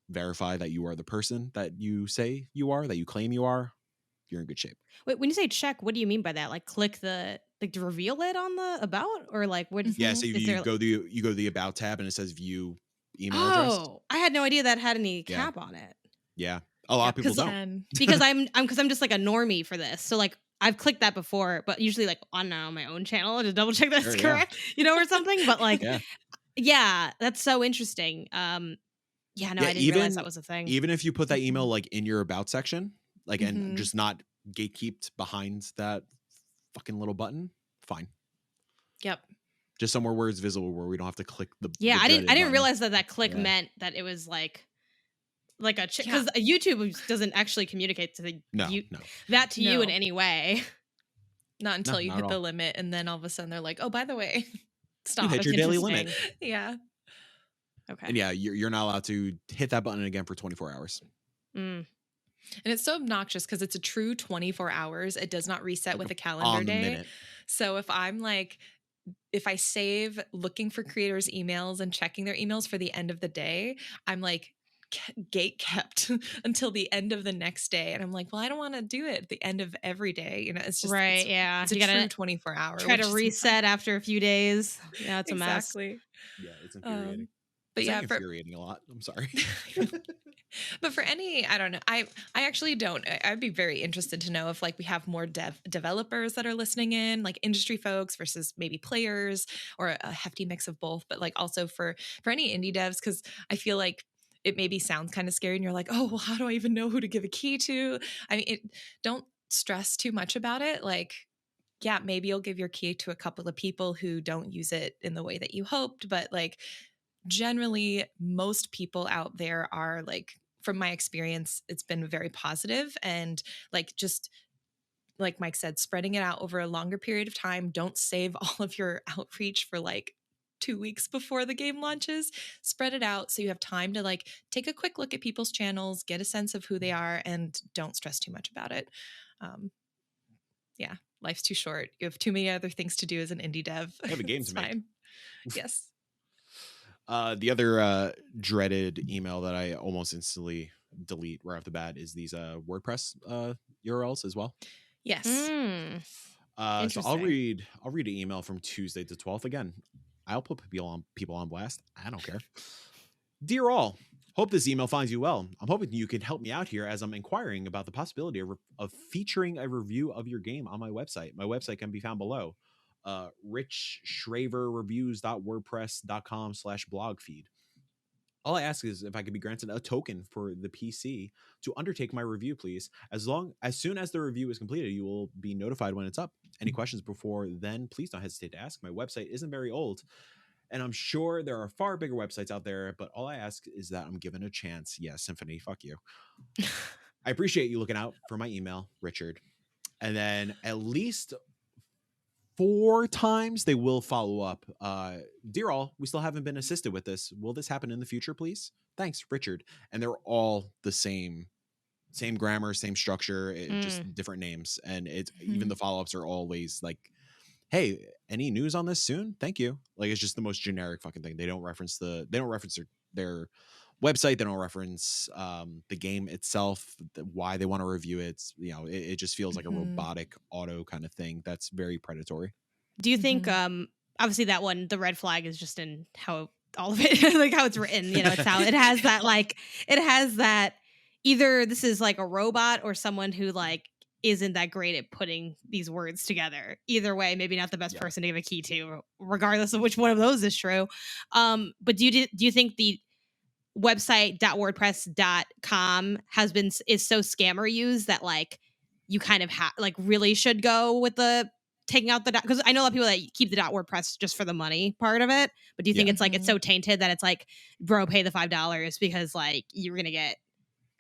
verify that you are the person that you say you are, that you claim you are, you're in good shape. Wait, when you say check, what do you mean by that? Like click like to reveal it on the about, or like what Yeah, so Mhm. is there? you go to the about tab and it says view email address. Oh, I had no idea that had any Yeah. cap on it. Yeah. A lot of Yep, people don't. 10. Because I'm just like a normie for this. So like I've clicked that before, but usually like on my own channel to double check that's Sure, yeah. correct, or something. But like, Yeah. yeah, that's so interesting. Yeah, no, Yeah, I didn't realize that was a thing. even if you put that email Mhm. like in your about section, like and Mhm. just not gatekeeped behind that fucking little button, fine. Yep. Just somewhere where it's visible where we don't have to click Yeah, the I dreaded didn't button. realize that click Yeah. meant that it was like a Yeah. because YouTube doesn't actually communicate to No, you no. that to you in No. any way. Not No, until you not at hit the all. limit, and then all of a sudden they're like, "Oh, by the way, You stop." hit That's your daily limit. interesting. Yeah. Okay. And yeah, you're not allowed to hit that button again for 24 hours. Mm. And it's so obnoxious because it's a true 24 hours. It does not reset Like with a calendar on the day. minute. So if I save looking for creators' emails and checking their emails for the end of the day, I'm like gate kept until the end of the next day. And I'm like, well, I don't want to do it at the end of every day. It's just, Right. Yeah. it's a You true gotta 24 hour, try to which is insane. reset after a few days. Yeah, it's a mess. Exactly. Yeah, it's infuriating. But I'm yeah, saying infuriating a lot. I'm sorry. but for any, I don't know. I actually don't. I'd be very interested to know if like we have more developers that are listening in, like industry folks versus maybe players, or a hefty mix of both. But like also for any indie devs, because I feel like it maybe sounds kind of scary, and you're like, oh well, how do I even know who to give a key to? I mean, don't stress too much about it. Like, yeah, maybe you'll give your key to a couple of people who don't use it in the way that you hoped, but like generally most people out there are like, from my experience, it's been very positive. And like, just like Mike said, spreading it out over a longer period of time. Don't save all of your outreach for like 2 weeks before the game launches. Spread it out so you have time to like take a quick look at people's channels, get a sense of who they are, and don't stress too much about it. Yeah, life's too short. You have too many other things to do as an indie dev. You have a game It's to make. fine. Yes. The other dreaded email that I almost instantly delete right off the bat is these WordPress URLs as well. Yes. Mm. So I'll Interesting. read an email from Tuesday the 12th again. I'll put people on blast. I don't care. Dear all, hope this email finds you well. I'm hoping you can help me out here as I'm inquiring about the possibility of featuring a review of your game on my website. My website can be found below. richschraverreviews.wordpress.com/blog feed. All I ask is if I could be granted a token for the PC to undertake my review, please. As soon as the review is completed, you will be notified when it's up. Any questions before then, please don't hesitate to ask. My website isn't very old, and I'm sure there are far bigger websites out there, but all I ask is that I'm given a chance. Yeah, Symphony, fuck you. I appreciate you looking out for my email, Richard. And then at least 4 times they will follow up. Dear all, we still haven't been assisted with this. Will this happen in the future, please? Thanks, Richard. And they're all the same grammar, same structure, just Mm. different names. And it's even Mhm. the follow-ups are always like, hey, any news on this soon? Thank you. Like it's just the most generic fucking thing. They don't reference their website. They don't reference the game itself, why they want to review it. It's, it just feels like a Mhm. robotic auto kind of thing that's very predatory. Do you think Mhm. obviously that one, the red flag is just in how all of it, like how it's written, it's how it has that, like, it has that either this is like a robot or someone who like isn't that great at putting these words together. Either way, maybe not the best Yeah. person to give a key to, regardless of which one of those is true. But do you think the website .wordpress.com is so scammer used that like you kind of like really should go with the taking out the because I know a lot of people that keep the .wordpress just for the money part of it, but do you think Yeah. it's like it's so tainted that it's like, bro, pay the $5 because like you're gonna get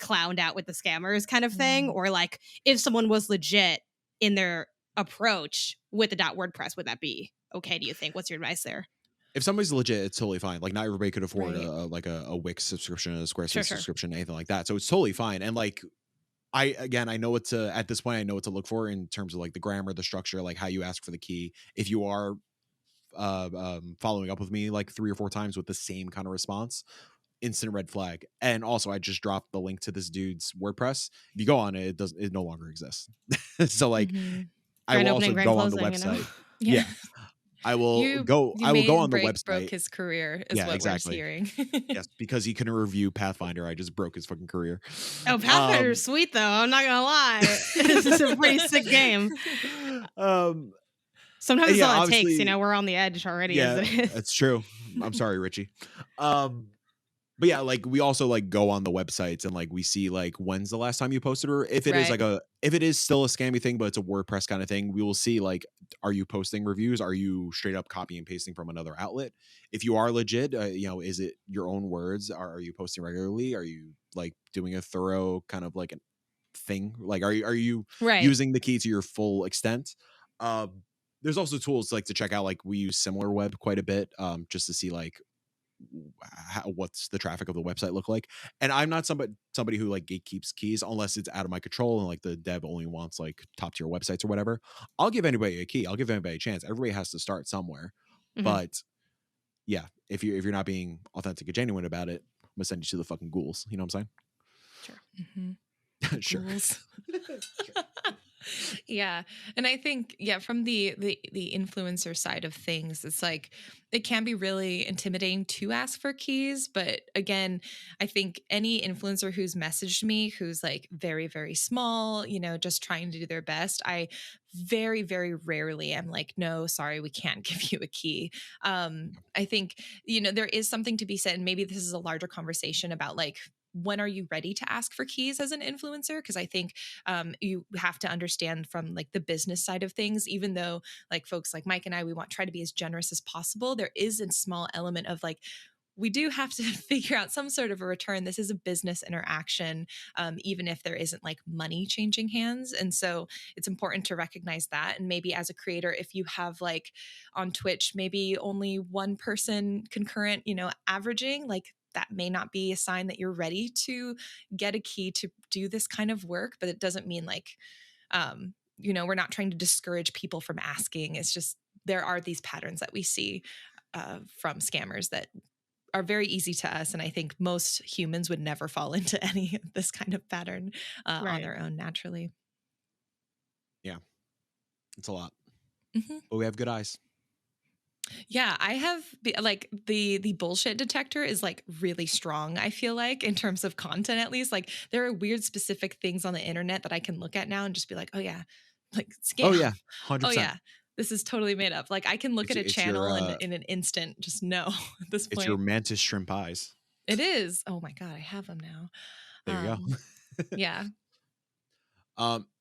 clowned out with the scammers kind of thing? Or like if someone was legit in their approach with the .wordpress, would that be okay, do you think? What's your advice there? If somebody's legit, it's totally fine. Like not everybody could afford Right. a Wix subscription, a Squarespace Sure. subscription, anything like that. So it's totally fine. And like I know what to at this point. I know what to look for in terms of like the grammar, the structure, like how you ask for the key. If you are following up with me like 3 or 4 times with the same kind of response, instant red flag. And also, I just dropped the link to this dude's WordPress. If you go on it, it no longer exists. So like, I Grand will opening, also grand go on the closing, website. Yeah. I will go. You I will made go and on the broke website. his career is Yeah, what exactly. we're hearing. Yes, because he couldn't review Pathfinder. I just broke his fucking career. Oh, Pathfinder's sweet though. I'm not gonna lie. This is a pretty sick game. Sometimes it's yeah, all it takes. obviously, We're on the edge already as yeah, it is. that's true. I'm sorry, Richie. But yeah, like we also like go on the websites and like we see like when's the last time you posted, or if it is Right. like if it is still a scammy thing, but it's a WordPress kind of thing, we will see like, are you posting reviews? Are you straight up copy and pasting from another outlet? If you are legit, is it your own words? Are you posting regularly? Are you like doing a thorough kind of like a thing? Like, are you Right. using the key to your full extent? There's also tools like to check out, like we use SimilarWeb quite a bit, just to see like what's the traffic of the website look like. And I'm not somebody who like gatekeeps keys unless it's out of my control and like the dev only wants like top tier websites or whatever. I'll give anybody a key. I'll give anybody a chance. Everybody has to start somewhere. But yeah, if you're not being authentic and genuine about it, I'm gonna send you to the fucking ghouls. You know what I'm saying? Sure. Sure. Sure. Yeah. And I think, from the influencer side of things, it's like it can be really intimidating to ask for keys. But again, I think any influencer who's messaged me who's like very, very small, just trying to do their best, I very, very rarely am like, no, sorry, we can't give you a key. I think, there is something to be said, and maybe this is a larger conversation about like, when are you ready to ask for keys as an influencer? Because I think you have to understand from like the business side of things, even though like folks like Mike and I, we try to be as generous as possible. There is a small element of like, we do have to figure out some sort of a return. This is a business interaction, even if there isn't like money changing hands. And so it's important to recognize that. And maybe as a creator, if you have like on Twitch, maybe only one person concurrent, averaging, like that may not be a sign that you're ready to get a key to do this kind of work. But it doesn't mean like, we're not trying to discourage people from asking. It's just, there are these patterns that we see from scammers that are very easy to us. And I think most humans would never fall into any of this kind of pattern on their own naturally. Yeah. It's a lot. But we have good eyes. Yeah, I have like the bullshit detector is like really strong, I feel like, in terms of content, at least. Like there are weird specific things on the internet that I can look at now and just be like, oh yeah, like scam. Oh yeah, 100%. Oh yeah, this is totally made up. Like I can look at a channel and in an instant just know at this point. It's your mantis shrimp eyes. It is. Oh my God, I have them now. There you go. Yeah.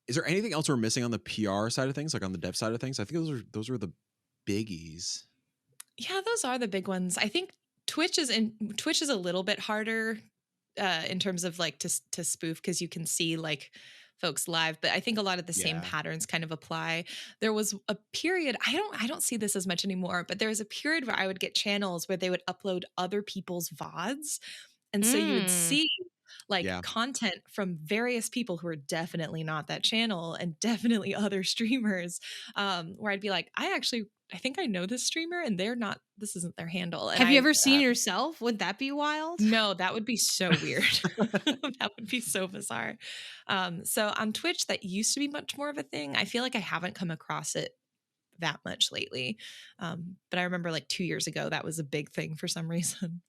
Is there anything else we're missing on the PR side of things, like on the dev side of things? I think those are the biggies. Yeah, those are the big ones. I think Twitch is a little bit harder in terms of like to spoof, because you can see like folks live, but I think a lot of the same patterns kind of apply. There was a period, I don't see this as much anymore, but there was a period where I would get channels where they would upload other people's VODs. And so you would see like content from various people who are definitely not that channel and definitely other streamers, where I'd be like, I think I know this streamer and this isn't their handle. And have you ever seen yourself? Would that be wild? No, that would be so weird. That would be so bizarre. So on Twitch, that used to be much more of a thing. I feel like I haven't come across it that much lately. But I remember like 2 years ago, that was a big thing for some reason.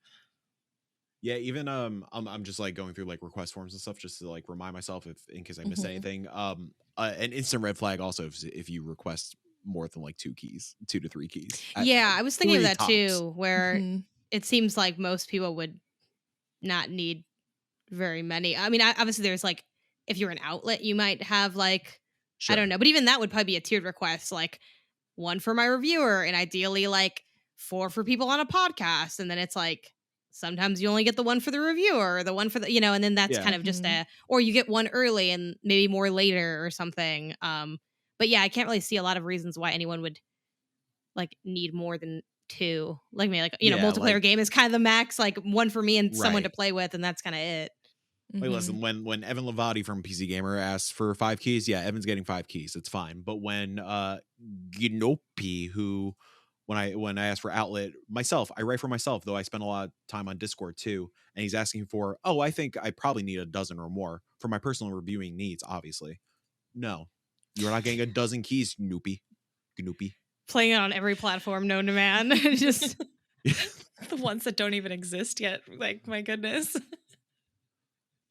Yeah, even I'm just like going through like request forms and stuff just to like remind myself if in case I missed anything. An instant red flag also if you request more than like 2 to 3 keys. Yeah, I was thinking of Three that tops. too, where Mhm. it seems like most people would not need very many. I mean, obviously there's like, if you're an outlet, you might have like, I Sure. don't know, but even that would probably be a tiered request, like 1 for my reviewer and ideally like 4 for people on a podcast. And then it's like, sometimes you only get the 1 for the reviewer or the 1 for the, and then that's Yeah. kind of just Mhm. or you get 1 early and maybe more later or something. But yeah, I can't really see a lot of reasons why anyone would like need more than 2. Like maybe like, Yeah, multiplayer like game is kind of the max, like 1 for me and someone to right. play with, and that's kind of it. Like Mhm. listen, when Evan Levati from PC Gamer asks for 5 keys, yeah, Evan's getting 5 keys. It's fine. But when Ginopi, who when I ask for outlet myself, I write for myself, though I spend a lot of time on Discord too, and he's asking for, oh, I think I probably need a dozen or more for my personal reviewing needs, obviously. No. You're not getting a dozen keys, Gnoopy. Playing it on every platform known to man. Just The ones that don't even exist yet. Like, my goodness.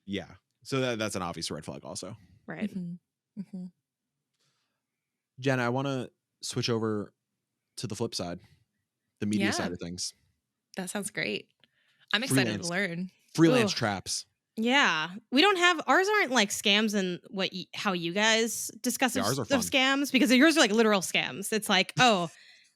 Yeah. So that's an obvious red flag also. right. Mhm. Mhm. Jenna, I want to switch over to the flip side, the media Yeah. side of things. That sounds great. I'm excited to Freelance. learn. Freelance Ugh. traps. Yeah, we don't have ours. Aren't like scams and how you guys discuss Yeah, ours are of fun. scams, because yours are like literal scams. It's like, oh,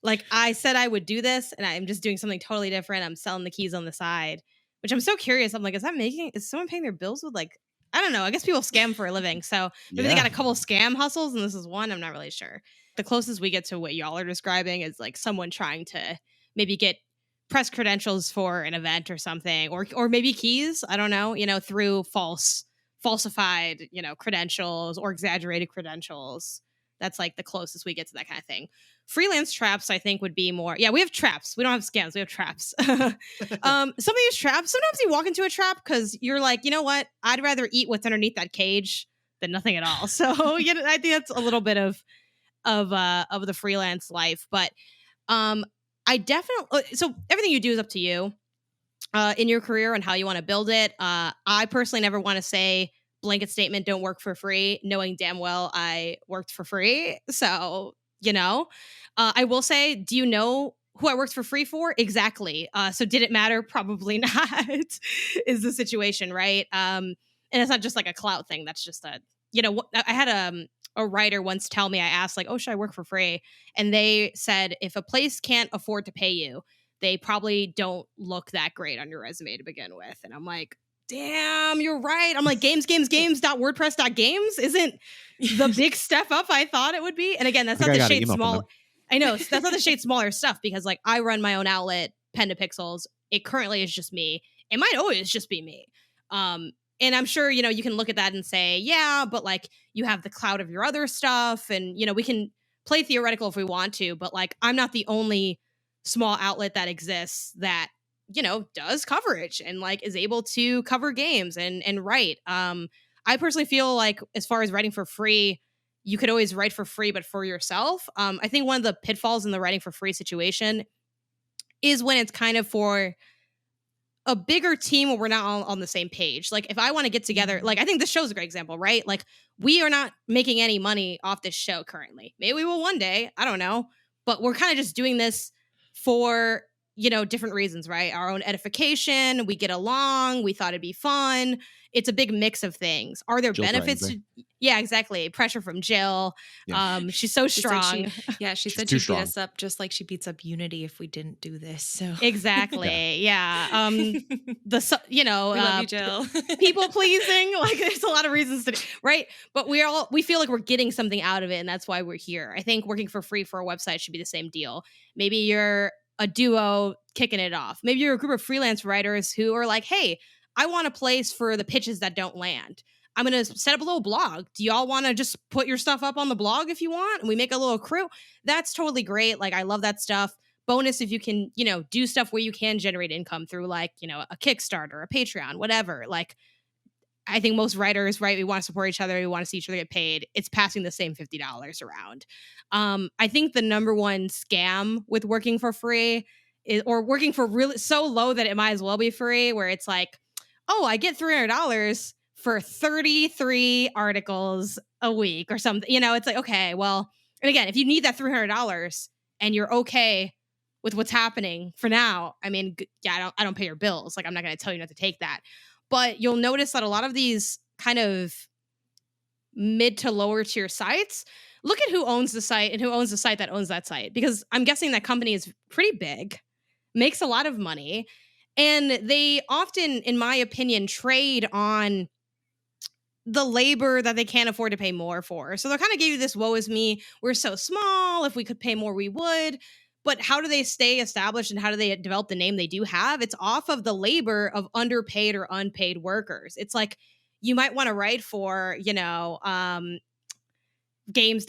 like I said I would do this, and I'm just doing something totally different. I'm selling the keys on the side, which I'm so curious. I'm like, is someone paying their bills with like, I don't know. I guess people scam for a living, so maybe they Yeah. got a couple scam hustles, and this is one. I'm not really sure. The closest we get to what y'all are describing is like someone trying to maybe get press credentials for an event or something, or maybe keys, I don't know, through falsified, credentials or exaggerated credentials. That's like the closest we get to that kind of thing. Freelance traps, I think, would be more. Yeah, we have traps. We don't have scams. We have traps. Some of these traps, sometimes you walk into a trap because you're like, you know what? I'd rather eat what's underneath that cage than nothing at all. So yeah, I think that's a little bit of the freelance life. But I definitely, so everything you do is up to you in your career and how you want to build it. I personally never want to say blanket statement, don't work for free, knowing damn well I worked for free. So, I will say, do you know who I worked for free for? Exactly. So did it matter? Probably not is the situation, right? And it's not just like a clout thing. That's just I had a writer once tell me, I asked like, oh, should I work for free? And they said, if a place can't afford to pay you, they probably don't look that great on your resume to begin with. And I'm like, damn, you're right. I'm like, games.wordpress.games isn't the big step up I thought it would be. And again, that's I not think the I got an shade email from small. them. I know that's not the shade smaller stuff, because like I run my own outlet, Pen to Pixels. It currently is just me. It might always just be me. And I'm sure, you can look at that and say, yeah, but like you have the cloud of your other stuff, and, we can play theoretical if we want to, but like I'm not the only small outlet that exists that, does coverage and like is able to cover games and write. I personally feel like, as far as writing for free, you could always write for free, but for yourself. I think one of the pitfalls in the writing for free situation is when it's kind of for a bigger team where we're not all on the same page. Like if I want to get together, like I think this show's a great example, right? Like we are not making any money off this show currently. Maybe we will one day, I don't know, but we're kind of just doing this for, different reasons, right? Our own edification, we get along, we thought it'd be fun. It's a big mix of things. Are there Jill benefits threatens to, yeah, exactly. Pressure from Jill. Yeah. She's so She said strong. she She's said too she'd beat strong. us up just like she beats up Unity if we didn't do this. So Exactly. Yeah. we love you, Jill. People pleasing, like there's a lot of reasons to, right? But we feel like we're getting something out of it, and that's why we're here. I think working for free for a website should be the same deal. Maybe you're a duo kicking it off. Maybe you're a group of freelance writers who are like, hey, I want a place for the pitches that don't land. I'm going to set up a little blog. Do y'all want to just put your stuff up on the blog if you want? And we make a little crew. That's totally great. Like, I love that stuff. Bonus if you can, do stuff where you can generate income through like, a Kickstarter, a Patreon, whatever. Like, I think most writers, right, we want to support each other, we want to see each other get paid. It's passing the same $50 around. I think the number one scam with working for free is, or working for really so low that it might as well be free, where it's like, oh, I get $300 for 33 articles a week or something. You know, it's like, okay, well, and again, if you need that $300 and you're okay with what's happening for now, I mean, yeah, I don't pay your bills. Like, I'm not going to tell you not to take that. But you'll notice that a lot of these kind of mid to lower tier sites, look at who owns the site and who owns the site that owns that site. Because I'm guessing that company is pretty big, makes a lot of money, and they often, in my opinion, trade on the labor that they can't afford to pay more for. So they'll kind of give you this woe is me, we're so small, if we could pay more, we would. But how do they stay established and how do they develop the name they do have? It's off of the labor of underpaid or unpaid workers. It's like you might want to write for, games,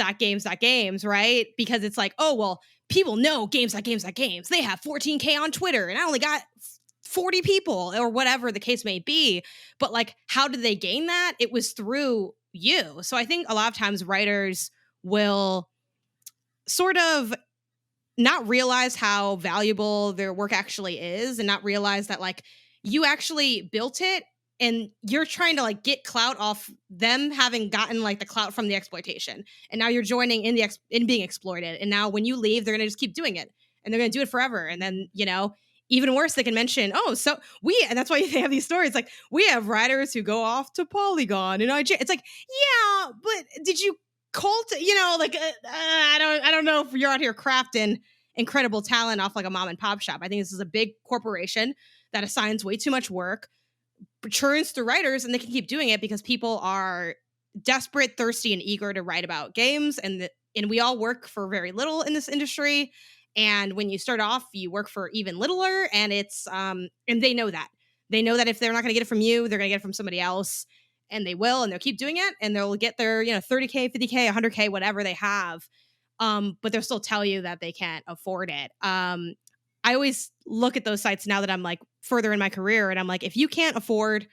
right? Because it's like, oh, well, people know games. They have 14K on Twitter and I only got 40 people or whatever the case may be. But like, how did they gain that? It was through you. So I think a lot of times writers will sort of not realize how valuable their work actually is and not realize that like you actually built it and you're trying to like get clout off them having gotten like the clout from the exploitation. And now you're joining in in being exploited. And now when you leave, they're going to just keep doing it and they're going to do it forever. And then, even worse, they can mention, and that's why they have these stories. Like, we have writers who go off to Polygon and IJ. It's like, yeah, but did you I don't know if you're out here crafting incredible talent off like a mom and pop shop. I think this is a big corporation that assigns way too much work, churns through writers, and they can keep doing it because people are desperate, thirsty, and eager to write about games. And we all work for very little in this industry. And when you start off, you work for even littler, and it's and they know that. They know that if they're not going to get it from you, they're going to get it from somebody else, and they will, and they'll keep doing it, and they'll get their 30K, 50K, 100K, whatever they have. But they'll still tell you that they can't afford it. I always look at those sites now that I'm like further in my career, and I'm like, if you can't afford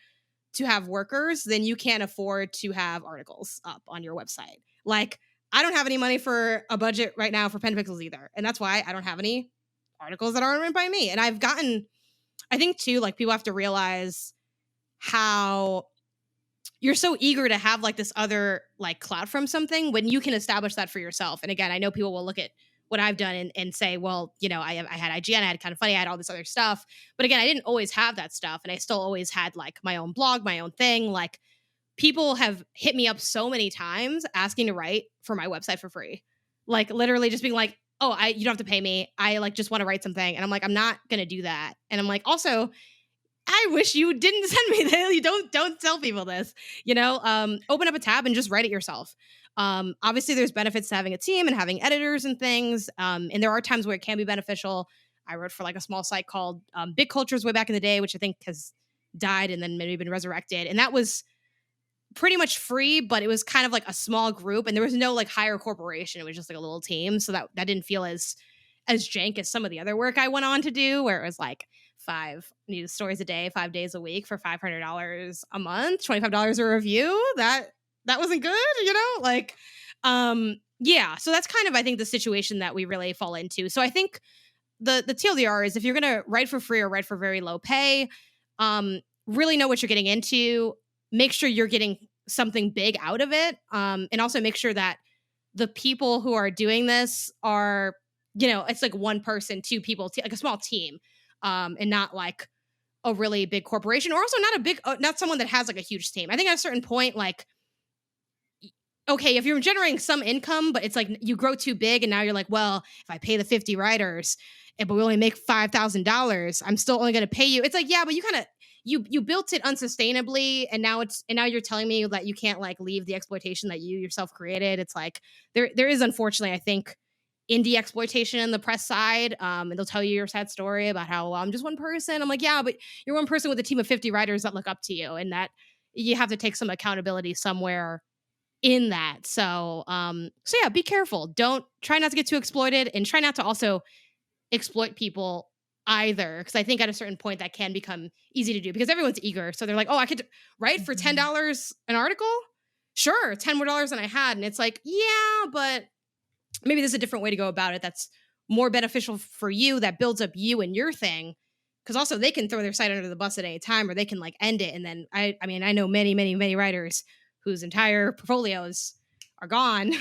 to have workers, then you can't afford to have articles up on your website. Like, I don't have any money for a budget right now for pen pixels either. And that's why I don't have any articles that aren't written by me. And I think too, like, people have to realize how you're so eager to have like this other like clout from something when you can establish that for yourself. And again, I know people will look at what I've done and say, well, I had IGN, I had Kind of Funny, I had all this other stuff. But again, I didn't always have that stuff. And I still always had like my own blog, my own thing. Like, people have hit me up so many times asking to write for my website for free. Like, literally just being like, oh, you don't have to pay me. I like just want to write something. And I'm like, I'm not going to do that. And I'm like, also, I wish you didn't send me that. You don't tell people this, open up a tab and just write it yourself. Obviously there's benefits to having a team and having editors and things. And there are times where it can be beneficial. I wrote for like a small site called Big Cultures way back in the day, which I think has died and then maybe been resurrected. And that was pretty much free, but it was kind of like a small group and there was no like higher corporation. It was just like a little team. So that didn't feel as jank as some of the other work I went on to do, where it was like 5 news stories a day, 5 days a week for $500 a month, $25 a review. That wasn't good, yeah. So that's kind of, I think, the situation that we really fall into. So I think the TLDR is, if you're going to write for free or write for very low pay, really know what you're getting into. Make sure you're getting something big out of it. And also make sure that the people who are doing this are, it's like one person, 2 people, like a small team, and not like a really big corporation, or also not someone that has like a huge team. I think at a certain point, like, okay, if you're generating some income, but it's like you grow too big and now you're like, well, if I pay the 50 writers, but we only make $5,000, I'm still only going to pay you. It's like, yeah, but you kind of, you built it unsustainably, and now you're telling me that you can't like leave the exploitation that you yourself created. It's like there is, unfortunately, I think, indie exploitation in the press side, and they'll tell you your sad story about how, well, I'm just one person. I'm like, yeah, but you're one person with a team of 50 writers that look up to you, and that you have to take some accountability somewhere in that. So yeah, be careful. Don't try not to get too exploited, and try not to also exploit people either, because I think at a certain point that can become easy to do because everyone's eager. So they're like, oh, I could write for Mhm. $10 an article. Sure, $10 more than I had, and it's like, yeah, but maybe there's a different way to go about it that's more beneficial for you, that builds up you and your thing. Because also they can throw their site under the bus at any time, or they can like end it. And then I mean, I know many, many, many writers whose entire portfolios are gone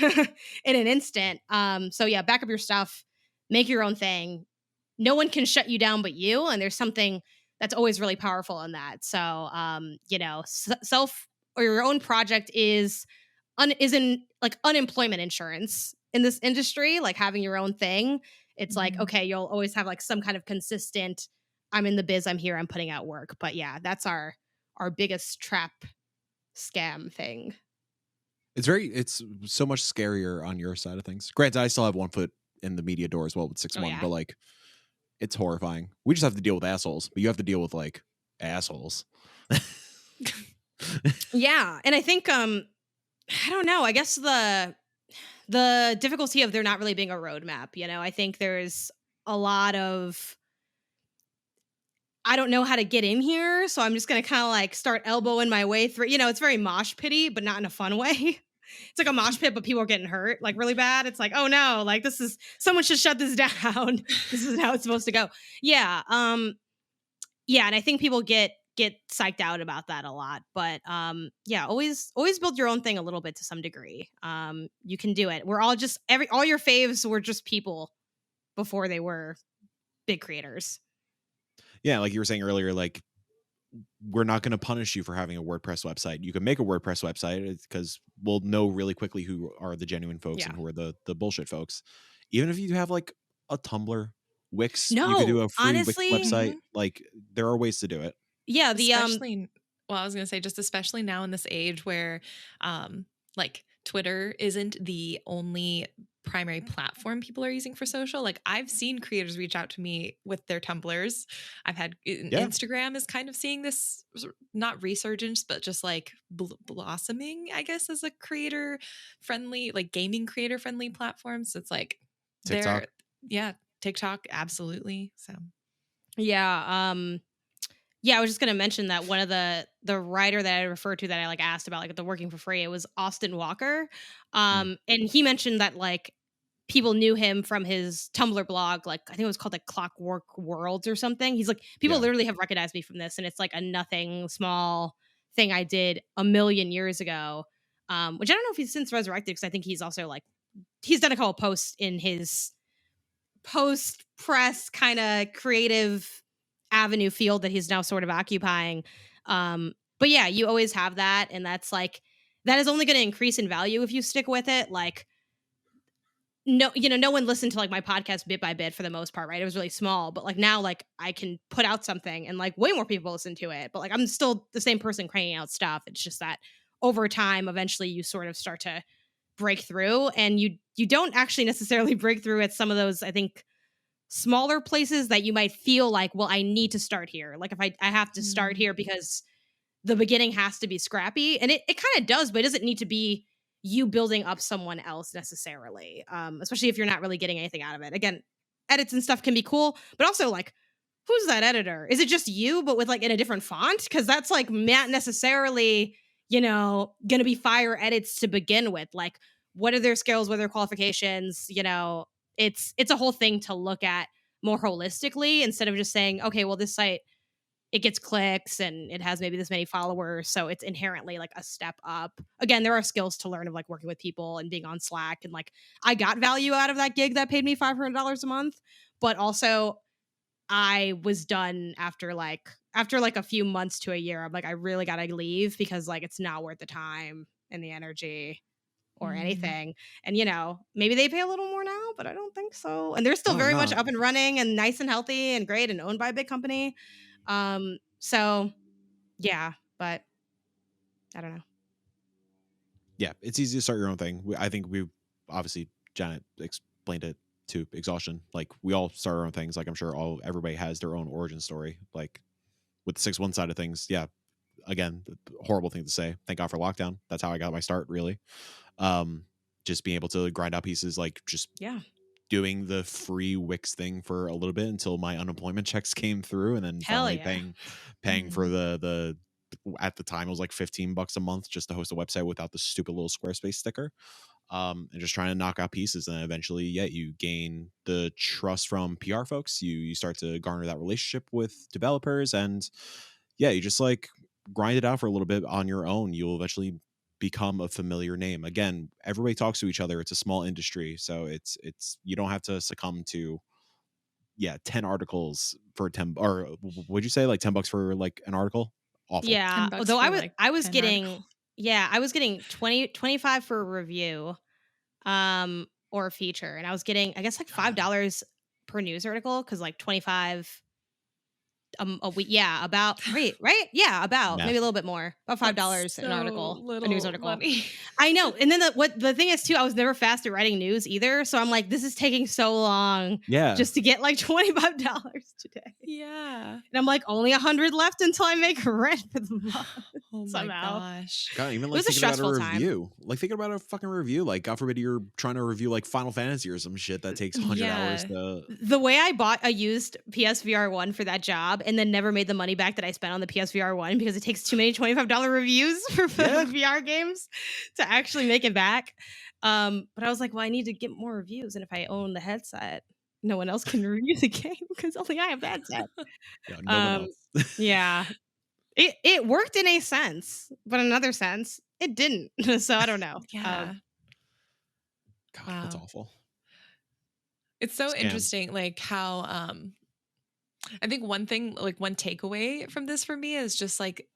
in an instant. So yeah, back up your stuff, make your own thing. No one can shut you down but you. And there's something that's always really powerful in that. So, self or your own project is in like unemployment insurance in this industry, like having your own thing. It's like, Mhm. okay, you'll always have like some kind of consistent, I'm in the biz, I'm here, I'm putting out work. But yeah, that's our biggest trap scam thing. It's so much scarier on your side of things. Granted, I still have one foot in the media door as well with Oh 6-1, yeah. but like it's horrifying. We just have to deal with assholes, but you have to deal with like assholes. Yeah. And I think I don't know, I guess the difficulty of there not really being a roadmap, I think there's a lot of I don't know how to get in here, so I'm just gonna kind of like start elbowing my way through. It's very mosh pity, but not in a fun way. It's like a mosh pit, but people are getting hurt like really bad. It's like, oh no, like this is someone should shut this down. This is how it's supposed to go. Yeah, yeah, and I think people get psyched out about that a lot. But yeah, always build your own thing a little bit to some degree. You can do it. We're all just all your faves were just people before they were big creators. Yeah, like you were saying earlier, like we're not going to punish you for having a WordPress website. You can make a WordPress website because we'll know really quickly who are the genuine folks Yeah. and who are the bullshit folks. Even if you have like a Tumblr, Wix, you could do No, a free Wix honestly, website. Mhm. Like there are ways to do it. yeah, Especially well, I was gonna say just especially now in this age where like Twitter isn't the only primary platform people are using for social. Like I've seen creators reach out to me with their Tumblrs. I've had Yeah. Instagram is kind of seeing this not resurgence, but just like blossoming, I guess, as a creator friendly, like gaming creator friendly platform. So it's like TikTok. they're yeah, TikTok, absolutely. So yeah, I was just gonna mention that one of the writer that I referred to that I like asked about like the working for free, it was Austin Walker. Mm. And he mentioned that like people knew him from his Tumblr blog, like I think it was called like Clockwork Worlds or something. He's like, people Yeah. literally have recognized me from this, and it's like a nothing small thing I did a million years ago. Which I don't know if he's since resurrected because I think he's also like he's done a couple posts in his post press kind of creative avenue field that he's now sort of occupying. But yeah, you always have that, and that's like that is only going to increase in value if you stick with it. Like no one listened to like my podcast bit by bit for the most part, right? It was really small, but like now like I can put out something and like way more people listen to it. But like I'm still the same person cranking out stuff. It's just that over time, eventually you sort of start to break through, and you don't actually necessarily break through at some of those, I think, smaller places that you might feel like, well, I need to start here. Like if I have to start mm, here because the beginning has to be scrappy. And it kind of does, but it doesn't need to be you building up someone else necessarily. Especially if you're not really getting anything out of it. Again, edits and stuff can be cool, but also like, who's that editor? Is it just you, but with like in a different font? Because that's like not necessarily, gonna be fire edits to begin with. Like, what are their skills, what are their qualifications? It's a whole thing to look at more holistically instead of just saying, okay, well, this site it gets clicks and it has maybe this many followers, so it's inherently like a step up. Again, there are skills to learn of like working with people and being on Slack, and like I got value out of that gig that paid me $500 a month, but also I was done after like a few months to a year. I'm like, I really gotta leave because like it's not worth the time and the energy or mm. anything. And maybe they pay a little more now, but I don't think so. And they're still Oh very much no. up and running and nice and healthy and great and owned by a big company. So yeah, but I don't know. Yeah, it's easy to start your own thing. I think we obviously Janet explained it to exhaustion. Like we all start our own things. Like I'm sure everybody has their own origin story. Like with the 6-1 side of things, yeah. Again, horrible thing to say. Thank God for lockdown. That's how I got my start. Really, just being able to grind out pieces, like just Yeah. doing the free Wix thing for a little bit until my unemployment checks came through, and then Hell finally yeah. paying for Mhm. the at the time it was like $15 a month just to host a website without the stupid little Squarespace sticker. And just trying to knock out pieces, and then eventually, yeah, you gain the trust from PR folks. You start to garner that relationship with developers, and yeah, you just like grind it out for a little bit on your own. You'll eventually become a familiar name. Again, everybody talks to each other. It's a small industry, so it's you don't have to succumb to, yeah, 10 articles for 10, or would you say like $10 for like an article? Awful. Yeah. 10 bucks Although for like I was 10 articles. getting, yeah, I was getting 25 for a review, or a feature. And I was getting, I guess, like God, $5 per news article, because like 25 a week. Yeah, about right. Yeah, about maybe a meth. little bit more, about That's $5 an so article, a news little article. money. I know. And then the thing is too, I was never fast at writing news either. So I'm like, this is taking so long Yeah. just to get like $25 today. Yeah. And I'm like, only 100 left until I make rent for the month Oh my somehow. gosh. God, even It like was a thinking about a stressful time. review, like thinking about a fucking review, like God forbid you're trying to review like Final Fantasy or some shit that takes 100 hours Yeah. to. The way I bought a used PSVR 1 for that job and then never made the money back that I spent on the PSVR 1 because it takes too many $25 reviews for Yeah. VR games to actually make it back. But I was like, well, I need to get more reviews. And if I own the headset, no one else can review the game because only I have the headset. Yeah, no one Um, else. yeah. It worked in a sense, but in another sense, it didn't. So I don't know. Yeah. God, that's Wow. awful. It's so Scam. interesting, like how I think one thing, like one takeaway from this for me is just like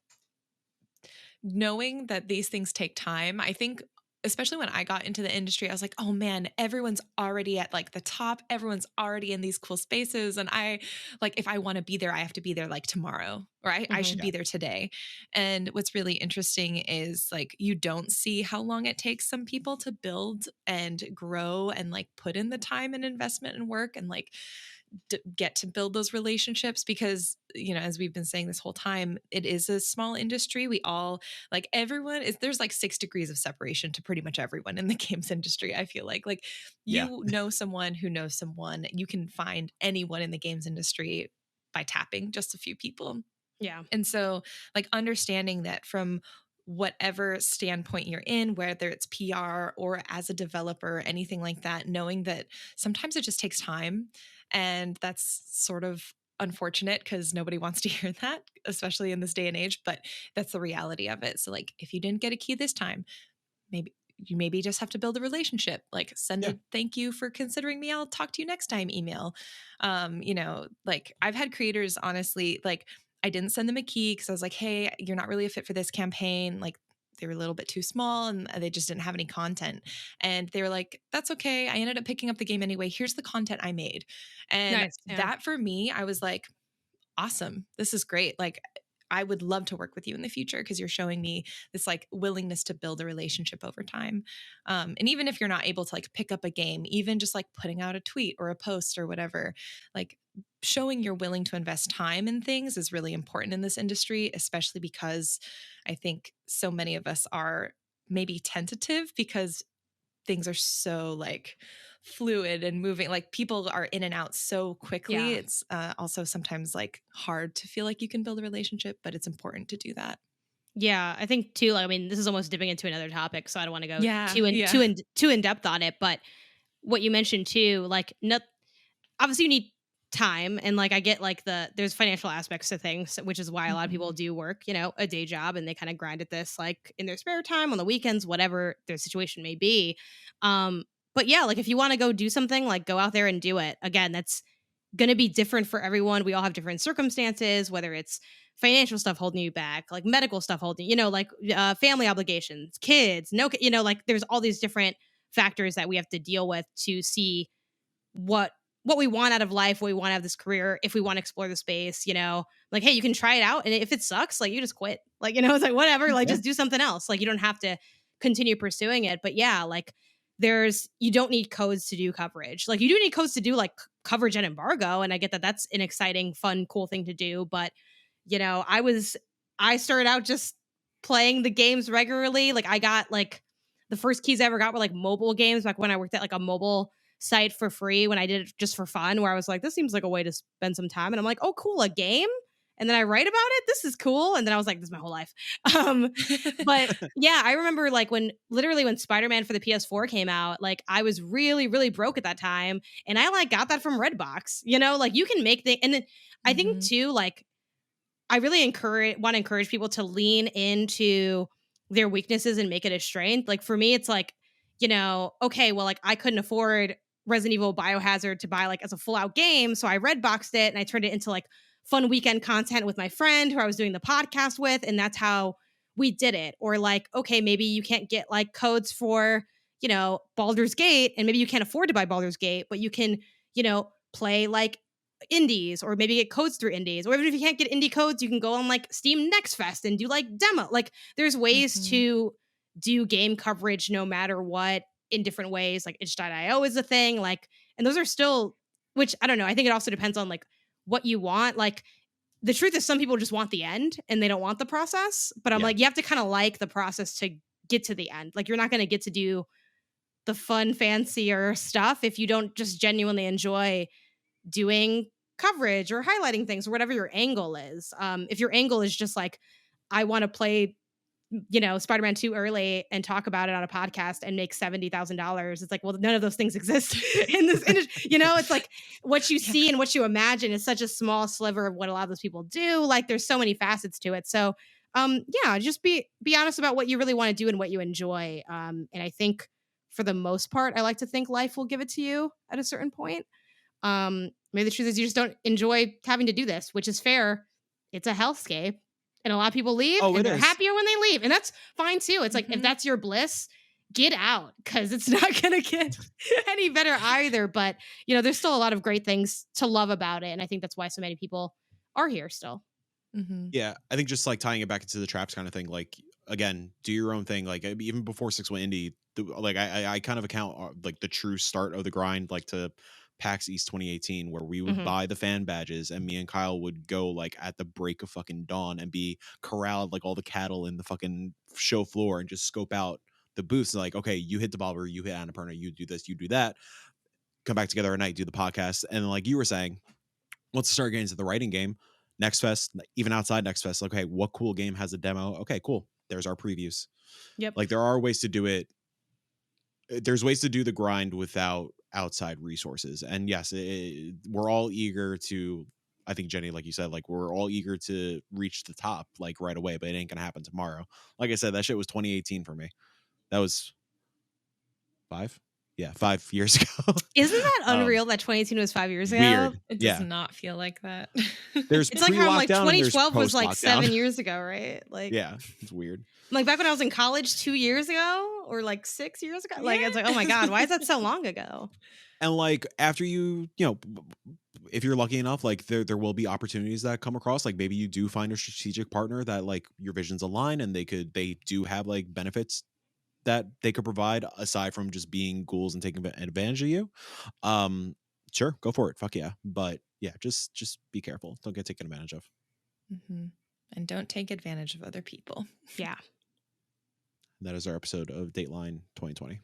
knowing that these things take time. I think especially when I got into the industry, I was like, oh man, everyone's already at like the top. Everyone's already in these cool spaces. And I like, if I want to be there, I have to be there like tomorrow, or I Mhm. should Yeah. be there today. And what's really interesting is like, you don't see how long it takes some people to build and grow and like put in the time and investment and work and like get to build those relationships because as we've been saying this whole time, it is a small industry. We all like everyone is there's like 6 degrees of separation to pretty much everyone in the games industry. I feel like Yeah. you know someone who knows someone. You can find anyone in the games industry by tapping just a few people. Yeah. And so like understanding that from whatever standpoint you're in, whether it's PR or as a developer, anything like that, knowing that sometimes it just takes time. And that's sort of unfortunate because nobody wants to hear that, especially in this day and age, but that's the reality of it. So, like, if you didn't get a key this time, maybe just have to build a relationship, like send Yeah. a thank you for considering me, I'll talk to you next time email. Like I've had creators, honestly, like I didn't send them a key because I was like, hey, you're not really a fit for this campaign, like they were a little bit too small and they just didn't have any content. And they were like, that's okay, I ended up picking up the game anyway, here's the content I made. And Nice. Yeah. that for me, I was like, awesome, this is great, like I would love to work with you in the future because you're showing me this like willingness to build a relationship over time. And even if you're not able to like pick up a game, even just like putting out a tweet or a post or whatever, like showing you're willing to invest time in things is really important in this industry, especially because I think so many of us are maybe tentative because things are so like fluid and moving, like people are in and out so quickly. Yeah. It's also sometimes like hard to feel like you can build a relationship, but it's important to do that. Yeah, I think too. Like, I mean, this is almost dipping into another topic, so I don't want to go Yeah, yeah. too in depth on it. But what you mentioned too, like, not obviously you need time, and like I get like there's financial aspects to things, which is why a lot of people Mhm. do work, a day job, and they kind of grind at this like in their spare time on the weekends, whatever their situation may be. Um, but yeah, like if you want to go do something, like go out there and do it. Again, that's going to be different for everyone. We all have different circumstances, whether it's financial stuff holding you back, like medical stuff holding, like family obligations, kids, no, like there's all these different factors that we have to deal with to see what we want out of life, what we want out of this career, if we want to explore the space, like, hey, you can try it out. And if it sucks, like you just quit. Like, it's like whatever, like Yeah. just do something else. Like you don't have to continue pursuing it. But yeah, like you don't need codes to do coverage. Like you do need codes to do like coverage and embargo. And I get that that's an exciting, fun, cool thing to do. But, I started out just playing the games regularly. Like I got like the first keys I ever got were like mobile games back when I worked at like a mobile site for free when I did it just for fun, where I was like, this seems like a way to spend some time. And I'm like, oh, cool, a game? And then I write about it. This is cool. And then I was like, this is my whole life. But yeah, I remember like when Spider-Man for the PS4 came out, like I was really, really broke at that time. And I like got that from Redbox, you know, like you can make the, and then I think too, like I really want to encourage people to lean into their weaknesses and make it a strength. Like for me, it's like, you know, okay, well, like I couldn't afford Resident Evil Biohazard to buy like as a full out game. So I Redboxed it and I turned it into like fun weekend content with my friend who I was doing the podcast with. And that's how we did it. Or like, okay, maybe you can't get like codes for, you know, Baldur's Gate, and maybe you can't afford to buy Baldur's Gate, but you can, you know, play like indies or maybe get codes through indies. Or even if you can't get indie codes, you can go on like Steam Next Fest and do like demo. Like there's ways to do game coverage no matter what in different ways. Like itch.io is a thing. Like, and those are still, which I don't know. I think it also depends on like what you want. Like the truth is some people just want the end and they don't want the process. But I'm like, you have to kind of like the process to get to the end. Like you're not going to get to do the fun, fancier stuff if you don't just genuinely enjoy doing coverage or highlighting things or whatever your angle is. If your angle is just like, I want to play, you know, Spider-Man 2 early and talk about it on a podcast and make $70,000. It's like, well, none of those things exist in this industry. You know, it's like what you see and what you imagine is such a small sliver of what a lot of those people do. Like there's so many facets to it. So yeah, just be honest about what you really want to do and what you enjoy. And I think for the most part, I like to think life will give it to you at a certain point. Maybe the truth is you just don't enjoy having to do this, which is fair. It's a hellscape. And a lot of people leave and they're happier when they leave. And that's fine too. It's like, if that's your bliss, get out because it's not going to get any better either. But, you know, there's still a lot of great things to love about it. And I think that's why so many people are here still. Yeah. I think just like tying it back into the traps kind of thing, like, again, do your own thing. Like even before 6-1 Indie, like I kind of account like the true start of the grind, like to PAX East 2018, where we would buy the fan badges and me and Kyle would go like at the break of fucking dawn and be corralled like all the cattle in the fucking show floor and just scope out the booths. And like, okay, you hit Devolver, you hit Annapurna, you do this, you do that, come back together at night, do the podcast. And like you were saying, once start getting into the writing game, Next Fest, even outside Next Fest, okay, what cool game has a demo? Okay, cool. There's our previews. Yep. Like there are ways to do it. There's ways to do the grind without outside resources. And yes, we're all eager to, I think Jenny, like you said, like we're all eager to reach the top like right away, but it ain't gonna happen tomorrow. Like I said, that shit was 2018 for me. That was 5 years ago. Isn't that unreal that 2018 was 5 years ago? Weird. It does not feel like that. There's it's like how like pre-lockdown and there's 2012 was like post-lockdown. 7 years ago, right? Like Yeah, it's weird. Like back when I was in college 2 years ago or like 6 years ago. Like it's like, oh my God, why is that so long ago? And like after you know, if you're lucky enough, like there will be opportunities that come across. Like maybe you do find a strategic partner that like your visions align and they do have like benefits that they could provide aside from just being ghouls and taking advantage of you. Sure, go for it. Fuck yeah. But yeah, just be careful. Don't get taken advantage of. And don't take advantage of other people. Yeah. That is our episode of Dateline 2020.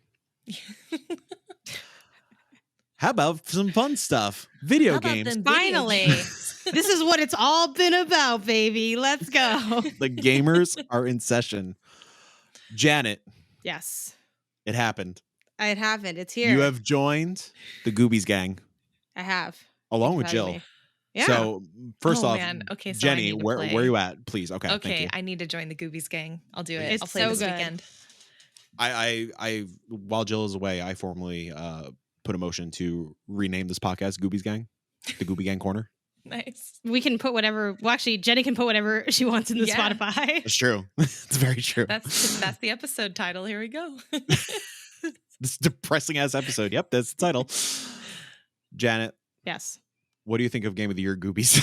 How about some fun stuff? Video games. Finally. This is what it's all been about, baby. Let's go. The gamers are in session. Janet. Yes. It happened. It happened. It's here. You have joined the Goobies Gang. I have. Along with Jill. Yeah. So first off, okay, so Jenny, where are you at? Please. Okay. Okay, thank you. I need to join the Goobies Gang. I'll do it. It's I'll play so this good. weekend. I while Jill is away, I formally put a motion to rename this podcast Goobies Gang, the Gooby Gang Corner. Nice. We can put whatever. Well, actually, Jenny can put whatever she wants in the Spotify. It's true. It's very true. That's the episode title. Here we go. This depressing ass episode. Yep, that's the title. Janet. Yes. What do you think of Game of the Year Goobies?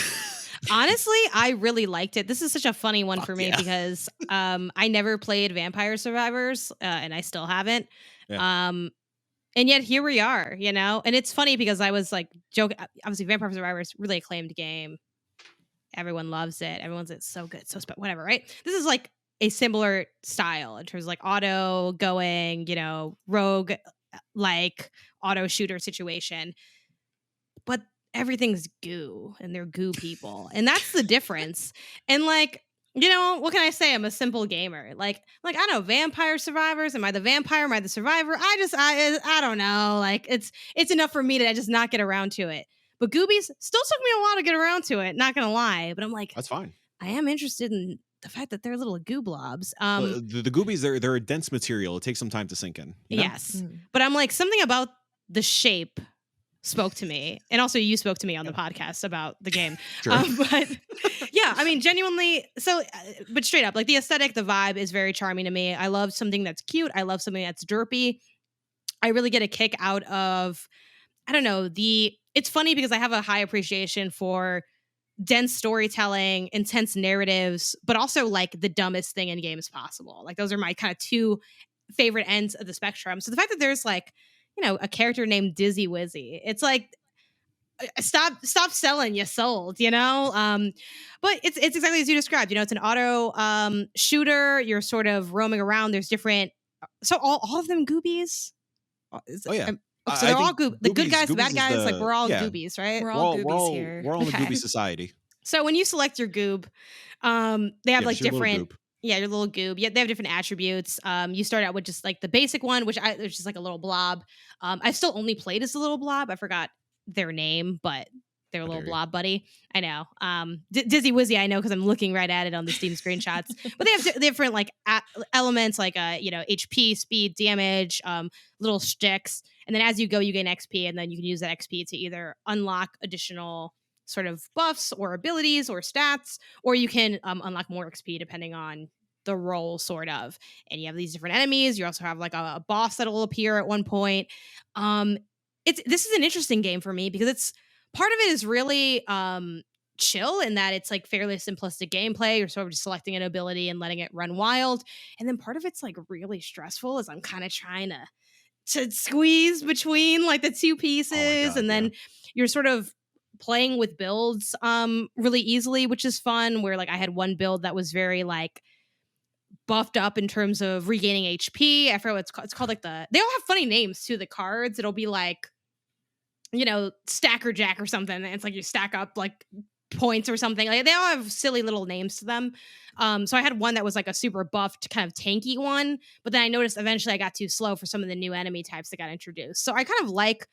Honestly, I really liked it. This is such a funny one for me because I never played Vampire Survivors and I still haven't. Yeah. And yet here we are, you know? And it's funny because I was like joking. Obviously, Vampire Survivors, really acclaimed game. Everyone loves it. Everyone's it's so good, so whatever, right? This is like a similar style in terms of like auto going, you know, rogue like auto shooter situation, but everything's goo and they're goo people. And that's the difference. And like, what can I say? I'm a simple gamer. Like I know Vampire Survivors. Am I the vampire? Am I the survivor? I don't know. Like it's enough for me to just not get around to it. But Goobies still took me a while to get around to it, not gonna lie. But I'm like, That's fine. I am interested in the fact that they're little goo blobs. The Goobies, they're a dense material. It takes some time to sink in. Yes. But I'm like, something about the shape spoke to me, and also you spoke to me on the podcast about the game. Sure. But yeah, I mean, genuinely. So, but straight up, like the aesthetic, the vibe is very charming to me. I love something that's cute. I love something that's derpy. I really get a kick out of, I don't know, it's funny because I have a high appreciation for dense storytelling, intense narratives, but also like the dumbest thing in games possible. Like those are my kind of two favorite ends of the spectrum. So the fact that there's like, a character named Dizzy Wizzy, it's like, stop selling, you sold, but it's exactly as you described. It's an auto shooter. You're sort of roaming around. There's different, so all of them Goobies. Oh yeah. So they're all the good guys, the Goobies bad guys. Like we're all yeah. Goobies, right? We're all Goobies here. We're all in the Goobie society. So when you select your goob, they have like different. Yeah, your little goob. Yeah, they have different attributes. You start out with just like the basic one, which is just like a little blob. I still only played as a little blob. I forgot their name, but they're a little blob buddy. I know. Dizzy Wizzy, I know because I'm looking right at it on the Steam screenshots. But they have different like elements, like HP, speed, damage, little sticks, and then as you go, you gain XP, and then you can use that XP to either unlock additional sort of buffs or abilities or stats, or you can unlock more XP depending on the role, sort of. And you have these different enemies. You also have like a boss that will appear at one point. This is an interesting game for me because it's part of it is really chill in that it's like fairly simplistic gameplay. You're sort of just selecting an ability and letting it run wild. And then part of it's like really stressful as I'm kind of trying to squeeze between like the two pieces. And then you're sort of playing with builds really easily, which is fun, where like I had one build that was very like buffed up in terms of regaining HP. I forget what it's called like they all have funny names too, the cards. It'll be like, Stacker Jack or something. And it's like you stack up like points or something. Like they all have silly little names to them. So I had one that was like a super buffed kind of tanky one, but then I noticed eventually I got too slow for some of the new enemy types that got introduced. So I kind of like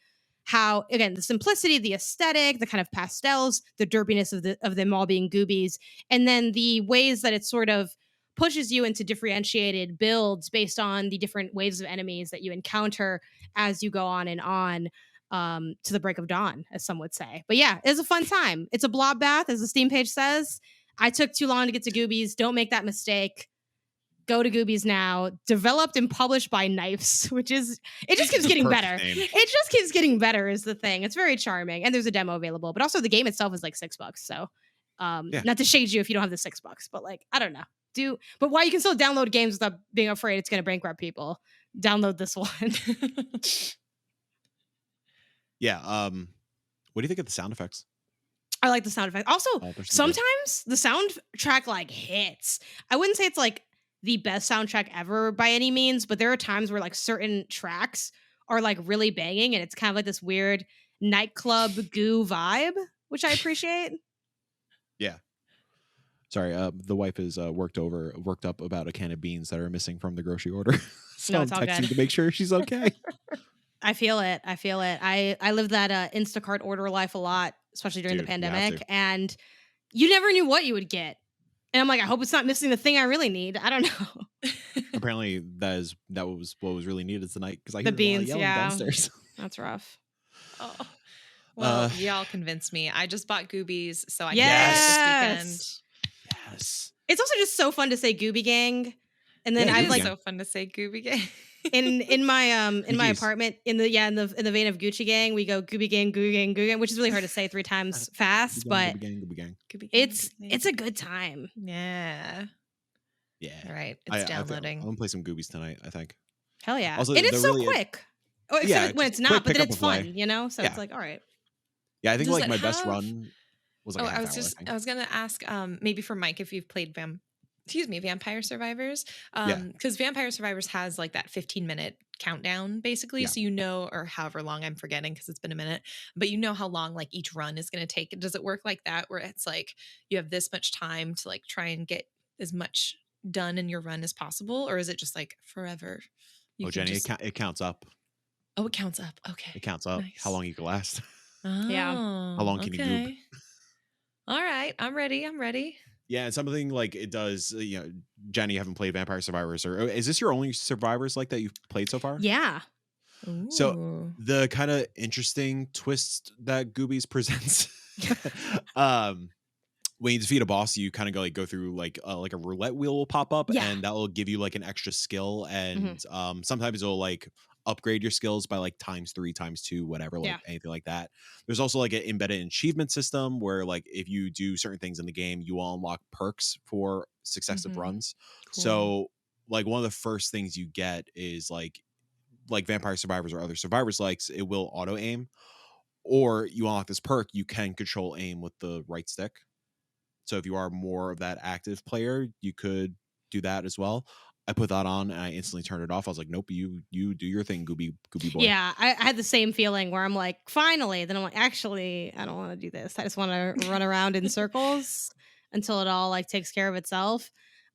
how, again, the simplicity, the aesthetic, the kind of pastels, the derpiness of them all being Goobies, and then the ways that it sort of pushes you into differentiated builds based on the different waves of enemies that you encounter as you go on and on to the break of dawn, as some would say. But yeah, it's a fun time. It's a blob bath, as the Steam page says. I took too long to get to Goobies. Don't make that mistake. Go to Goobies now. Developed and published by Knifes, which is, it just keeps getting better. Name. It just keeps getting better is the thing. It's very charming. And there's a demo available, but also the game itself is like $6. So not to shade you if you don't have the $6, but like, I don't know. But while you can still download games without being afraid it's going to bankrupt people, download this one. Yeah. What do you think of the sound effects? I like the sound effects. Also, sometimes the soundtrack like hits. I wouldn't say it's like the best soundtrack ever by any means, but there are times where like certain tracks are like really banging and it's kind of like this weird nightclub goo vibe, which I appreciate. Yeah. Sorry, the wife is worked up about a can of beans that are missing from the grocery order. So no, I'm it's all texting good. to make sure she's okay. I feel it. I live that Instacart order life a lot, especially during the pandemic, and you never knew what you would get. And I'm like, I hope it's not missing the thing I really need. I don't know. Apparently, that was what was really needed tonight because I the hear beans, a lot of yelling downstairs. That's rough. Oh. Well, y'all convinced me. I just bought Goobies, so I can yes. get it this weekend. Yes. It's also just so fun to say Gooby Gang, and then I've like so fun to say Gooby Gang. in my apartment in the vein of Gucci Gang, we go Gooby Gang, Gooby Gang, Gooby Gang, which is really hard to say 3 times fast, but Gooby Gang. It's a good time. Yeah. All right, it's downloading. I'm gonna play some Goobies tonight, I think. Hell yeah. Also, and it's so really quick. Oh, except when it's not, but then it's fun, So it's like, all right. Yeah, I think like my best run was like I was gonna ask maybe for Mike if you've played Vampire Survivors, because Vampire Survivors has like that 15-minute countdown basically. Yeah. So you know, or however long, I'm forgetting because it's been a minute, but you know how long like each run is going to take. Does it work like that where it's like you have this much time to like try and get as much done in your run as possible? Or is it just like forever? You Oh, can Jenny, just, it counts up. oh, it counts up. Okay. It counts up. Nice. How long you can last. Yeah. Oh, How long can you goop? okay. All right. I'm ready. Yeah, and something like it does, Jenny, you haven't played Vampire Survivors, or is this your only Survivors like that you've played so far? Yeah. So Ooh. the kind of interesting twist that Goobies presents, when you defeat a boss, you kind of go through like a roulette wheel will pop up, Yeah. and that will give you like an extra skill, and Mm-hmm. sometimes it'll like upgrade your skills by like ×3, ×2, whatever, like anything like that. There's also like an embedded achievement system where like if you do certain things in the game, you will unlock perks for successive runs. Cool. So like one of the first things you get is like Vampire Survivors or other Survivors likes, it will auto aim, or you unlock this perk, you can control aim with the right stick. So if you are more of that active player, you could do that as well. I put that on and I instantly turned it off. I was like, nope, you do your thing, Gooby boy. Yeah, I had the same feeling where I'm like, finally. Then I'm like, actually, I don't want to do this. I just want to run around in circles until it all like takes care of itself.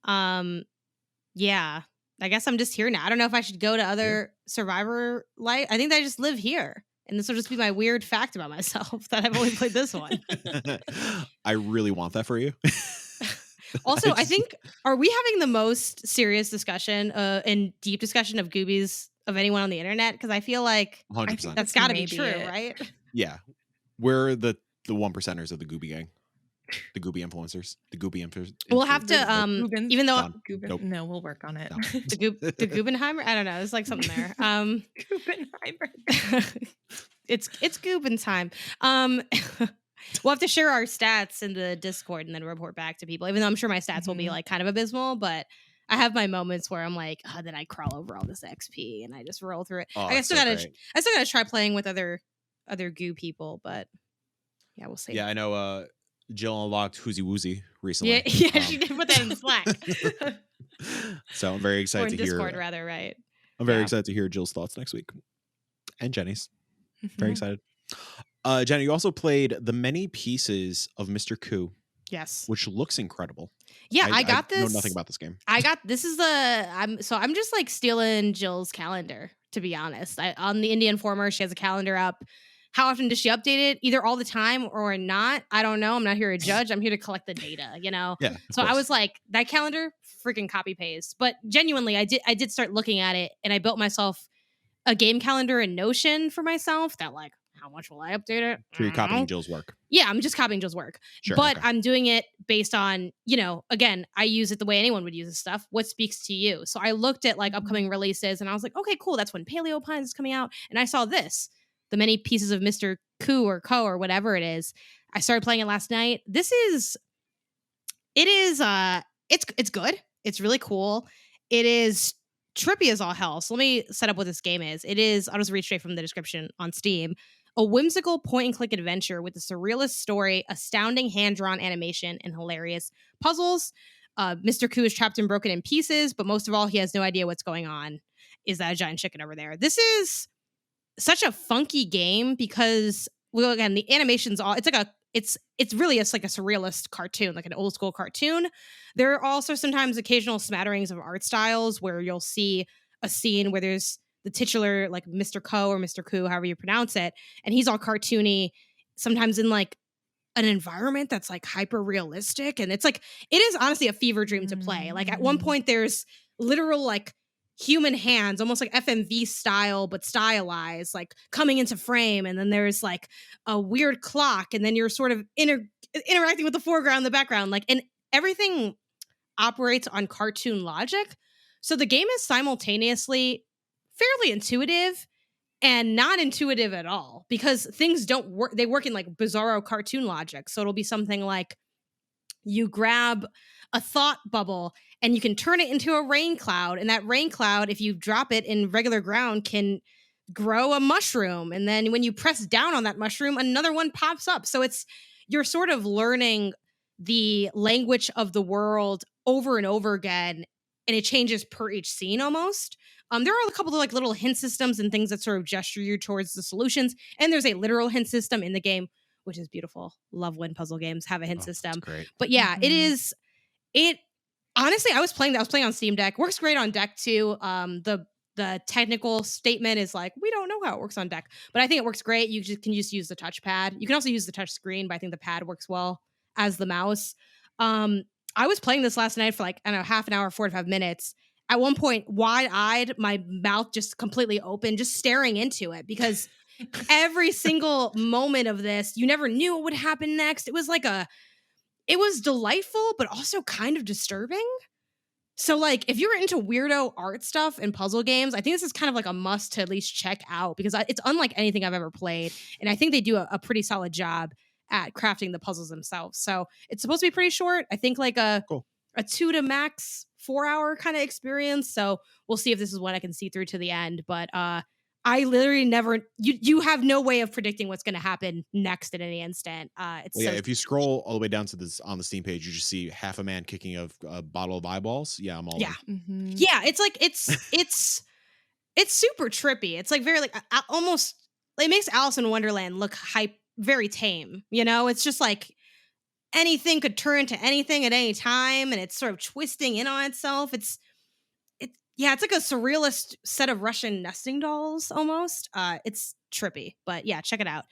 Yeah, I guess I'm just here now. I don't know if I should go to other Survivor life. I think that I just live here. And this will just be my weird fact about myself that I've only played this one. I really want that for you. Also, I think, are we having the most serious discussion and deep discussion of Goobies of anyone on the internet? Because I feel like 100%. that's got to be maybe true, it. right? Yeah. We're the 1%ers of the Gooby gang. The Gooby influencers. The Gooby influencers. We'll have to, Goobens. even though Nope. No, we'll work on it. No. the Goobenheimer, I don't know, there's like something there. Goobenheimer. It's Goobin time. We'll have to share our stats in the Discord and then report back to people, even though I'm sure my stats will be like kind of abysmal, but I have my moments where I'm like, oh, then I crawl over all this XP and I just roll through it. Oh, I still gotta try playing with other goo people, but yeah, we'll see. Yeah, I know Jill unlocked Whoozy Woozy recently. Yeah, she did put that in Slack. So I'm very excited to hear Discord, rather, right? I'm very excited to hear Jill's thoughts next week. And Jenny's. Very excited. Jenny, you also played the many pieces of Mr. Coup. Yes. Which looks incredible. Yeah, I got this. I know nothing about this game. This is I'm just like stealing Jill's calendar, to be honest. On the Indie Informer, she has a calendar up. How often does she update it? Either all the time or not. I don't know. I'm not here to judge. I'm here to collect the data, Yeah. So I was like, that calendar, freaking copy paste. But genuinely, I did start looking at it, and I built myself a game calendar in Notion for myself that like, how much will I update it? So you're copying Jill's work. Yeah, I'm just copying Jill's work. Sure, but okay. I'm doing it based on, again, I use it the way anyone would use this stuff. What speaks to you? So I looked at like upcoming releases and I was like, okay, cool. That's when Paleo Pines is coming out. And I saw this, the many pieces of Mr. Coup or Co or whatever it is. I started playing it last night. It's good. It's really cool. It is trippy as all hell. So let me set up what this game is. I'll just read straight from the description on Steam. A whimsical point-and-click adventure with a surrealist story, astounding hand-drawn animation, and hilarious puzzles. Mr. Coup is trapped and broken in pieces, but most of all, he has no idea what's going on. Is that a giant chicken over there? This is such a funky game because, well, again, the animation's all, it's really like a surrealist cartoon, like an old school cartoon. There are also sometimes occasional smatterings of art styles where you'll see a scene where there's the titular, like Mr. Co or Mr. Coup, however you pronounce it, and he's all cartoony, sometimes in like an environment that's like hyper realistic, and it's like, it is honestly a fever dream to play. Like at one point there's literal like human hands, almost like FMV style, but stylized, like coming into frame, and then there's like a weird clock, and then you're sort of interacting with the foreground and the background, like, and everything operates on cartoon logic. So the game is simultaneously fairly intuitive and not intuitive at all, because things don't work. They work in like bizarro cartoon logic. So it'll be something like you grab a thought bubble and you can turn it into a rain cloud. And that rain cloud, if you drop it in regular ground, can grow a mushroom. And then when you press down on that mushroom, another one pops up. So you're sort of learning the language of the world over and over again. And it changes per each scene almost. There are a couple of like little hint systems and things that sort of gesture you towards the solutions. And there's a literal hint system in the game, which is beautiful. Love when puzzle games have a hint Oh, that's system. great. But yeah, it Mhm. is. It honestly, I was playing on Steam Deck. Works great on deck too. The technical statement is like, we don't know how it works on deck, but I think it works great. You can just use the touchpad. You can also use the touch screen, but I think the pad works well as the mouse. Um, I was playing this last night for like, I don't know, half an hour, 45 minutes. At one point, wide eyed, my mouth just completely open, just staring into it because every single moment of this, you never knew what would happen next. It was delightful, but also kind of disturbing. So, like, if you're into weirdo art stuff and puzzle games, I think this is kind of like a must to at least check out because it's unlike anything I've ever played. And I think they do a pretty solid job at crafting the puzzles themselves. So, it's supposed to be pretty short. I think like Cool. a 2 to max 4 hour kind of experience. So, we'll see if this is one I can see through to the end. But I literally never, you have no way of predicting what's going to happen next at any instant. It's Well, yeah, so if you scroll all the way down to this on the Steam page, you just see half a man kicking a bottle of eyeballs. Yeah, I'm all yeah. in. Mhm. Yeah, it's like it's super trippy. It's like very like almost it makes Alice in Wonderland look very tame. You know, it's just like anything could turn into anything at any time, and it's sort of twisting in on itself. It's like a surrealist set of Russian nesting dolls almost. It's trippy, but yeah, check it out.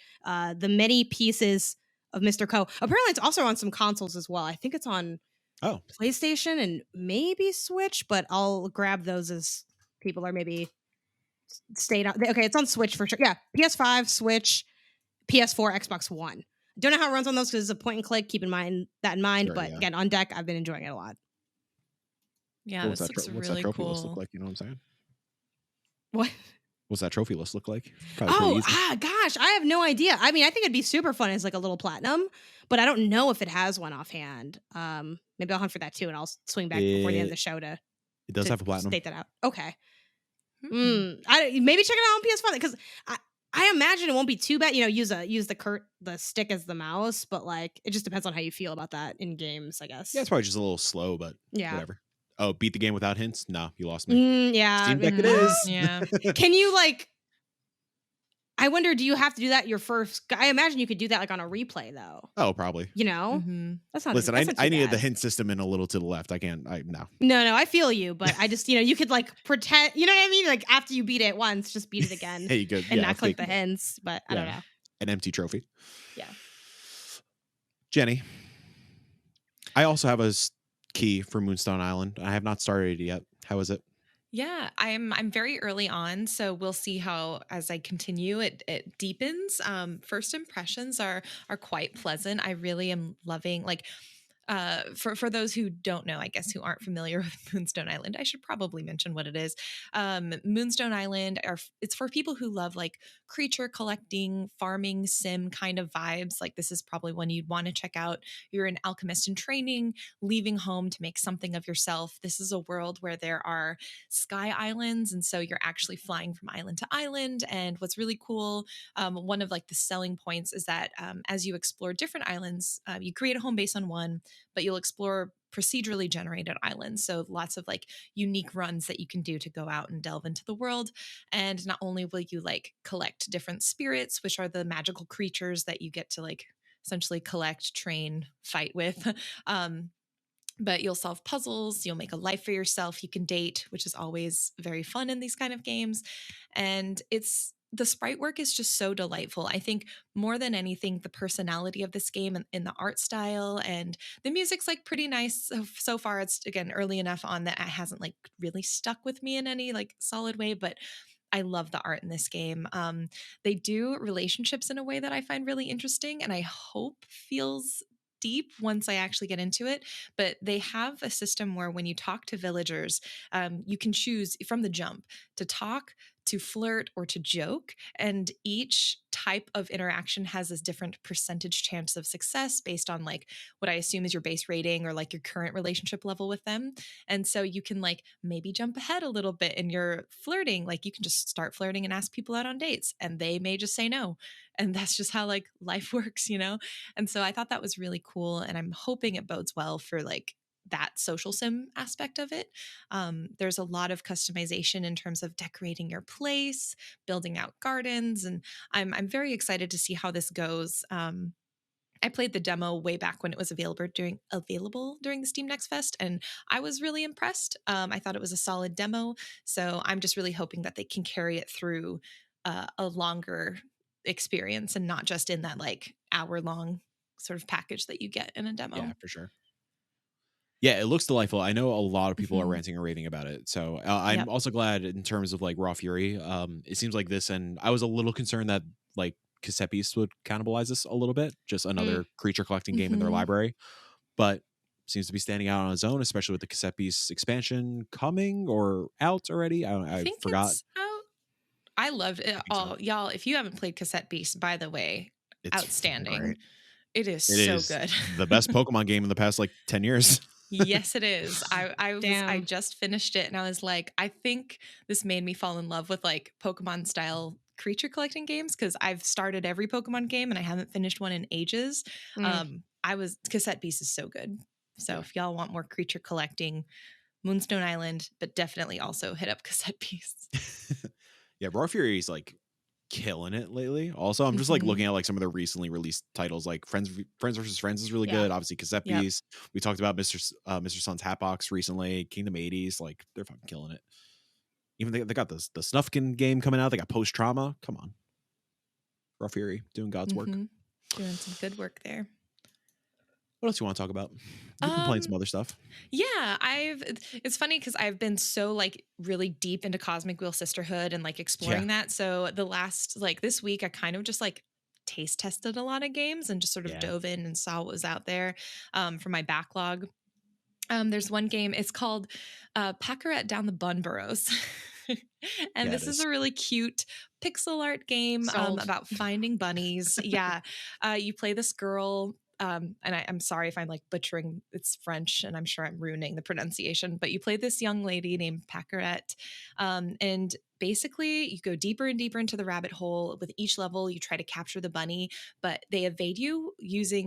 The many pieces of Mr. Co. Apparently, it's also on some consoles as well. I think it's on Oh, PlayStation and maybe Switch, but I'll grab those as people are maybe stayed on. Okay, it's on Switch for sure. Yeah, PS5, Switch, PS4, Xbox One. Don't know how it runs on those because it's a point and click. Keep in mind, sure, but yeah. again, on deck, I've been enjoying it a lot. Yeah, What's this that? looks What's that really trophy list look cool. like? You know what I'm saying? What? What's that trophy list look like? Probably pretty easy. Gosh, I have no idea. I mean, I think it'd be super fun as like a little platinum, but I don't know if it has one offhand. Maybe I'll hunt for that too, and I'll swing back before the end of the show to It does have a platinum. state that out. Okay. Hmm. Maybe check it out on PS5 because I imagine it won't be too bad. You know, use the stick as the mouse, but like it just depends on how you feel about that in games, I guess. Yeah, it's probably just a little slow, but Yeah. whatever. Oh, beat the game without hints? No, you lost me. Yeah. Steam Deck it Mhm. is. Yeah. Can you like? I wonder, do you have to do that your first? I imagine you could do that like on a replay though. Oh, probably. You know, Mhm. that's not. Listen, that's not too I needed bad. the hint system in a little to the left. I can't. No. No, I feel you, but I just you could like pretend. You know what I mean? Like after you beat it once, just beat it again Hey, good. and Yeah, not click fake the it. hints. But I don't Yeah. know. An empty trophy. Yeah. Jenny, I also have a key for Moonstone Island. I have not started it yet. How is it? Yeah, I'm very early on, so we'll see how as I continue it deepens. First impressions are quite pleasant. I really am loving like for those who don't know, I guess who aren't familiar with Moonstone Island, I should probably mention what it is. Moonstone Island it's for people who love like creature collecting, farming, sim kind of vibes. Like this is probably one you'd want to check out. You're an alchemist in training, leaving home to make something of yourself. This is a world where there are sky islands, and so you're actually flying from island to island. And what's really cool, one of like the selling points is that as you explore different islands, you create a home base on one, but you'll explore procedurally generated islands. So lots of like unique runs that you can do to go out and delve into the world. And not only will you like collect different spirits, which are the magical creatures that you get to like essentially collect, train, fight with. But you'll solve puzzles, you'll make a life for yourself, you can date, which is always very fun in these kind of games. And the sprite work is just so delightful. I think more than anything, the personality of this game and in the art style and the music's like pretty nice. So far, it's again early enough on that it hasn't like really stuck with me in any like solid way, but I love the art in this game. They do relationships in a way that I find really interesting and I hope feels deep once I actually get into it. But they have a system where when you talk to villagers, you can choose from the jump to talk, to flirt, or to joke. And each type of interaction has this different percentage chance of success based on like what I assume is your base rating or like your current relationship level with them. And so you can like maybe jump ahead a little bit in your flirting. Like you can just start flirting and ask people out on dates and they may just say no. And that's just how like life works, you know? And so I thought that was really cool. And I'm hoping it bodes well for like that social sim aspect of it. There's a lot of customization in terms of decorating your place, building out gardens, and I'm very excited to see how this goes. I played the demo way back when it was available during the Steam Next Fest, and I was really impressed. I thought it was a solid demo, so I'm just really hoping that they can carry it through a longer experience and not just in that like hour long sort of package that you get in a Yeah, demo. for sure. Yeah, it looks delightful. I know a lot of people are Hmm. ranting and raving about it. So I'm Yep. also glad in terms of like Raw Fury. It seems like this, and I was a little concerned that like cassette beasts would cannibalize this a little bit, just Mm. another creature collecting game in their Hmm. library. But seems to be standing out on its own, especially with the cassette beasts expansion coming or out already. I I think forgot. it's out. I love it. I think so. Oh, y'all, if you haven't played Cassette Beast, by the way, It's freaking outstanding. great. It is It so is good. the best Pokemon game in the past like 10 years. Yes, it is. I Damn. just finished it and I was like, I think this made me fall in love with like Pokemon style creature collecting games because I've started every Pokemon game and I haven't finished one in ages. Mm. I was Cassette Beast is so good. So Yeah. if y'all want more creature collecting, Moonstone Island, but definitely also hit up Cassette Beast. Yeah, Raw Fury is like killing it lately. Also, I'm just like Hmm. looking at like some of the recently released titles, like Friends versus Friends is really Yeah. good. Obviously, Cassette Yep. Beast. We talked about Mr. Sun's Hatbox recently. Kingdom 80s, like they're fucking killing it. Even they got the Snufkin game coming out. They got Post Trauma. Come on, Raw Fury doing God's work. Hmm. Doing some good work there. What else you want to talk about? You've been playing Um, some other stuff. Yeah, it's funny because I've been so like really deep into Cosmic Wheel Sisterhood and like Yeah, exploring that. So the last like this week, I kind of just like taste tested a lot of games and just sort of yeah, dove in and saw what was out there for my backlog. There's one game, it's called Pacaret Down the Bun Burrows. And yeah. It this is is. a really cute pixel art game Sold. about finding bunnies. Yeah. You play this girl. And I'm sorry if I'm like butchering, it's French and I'm sure I'm ruining the pronunciation, but you play this young lady named Pacaret. And basically, you go deeper and deeper into the rabbit hole. With each level, you try to capture the bunny, but they evade you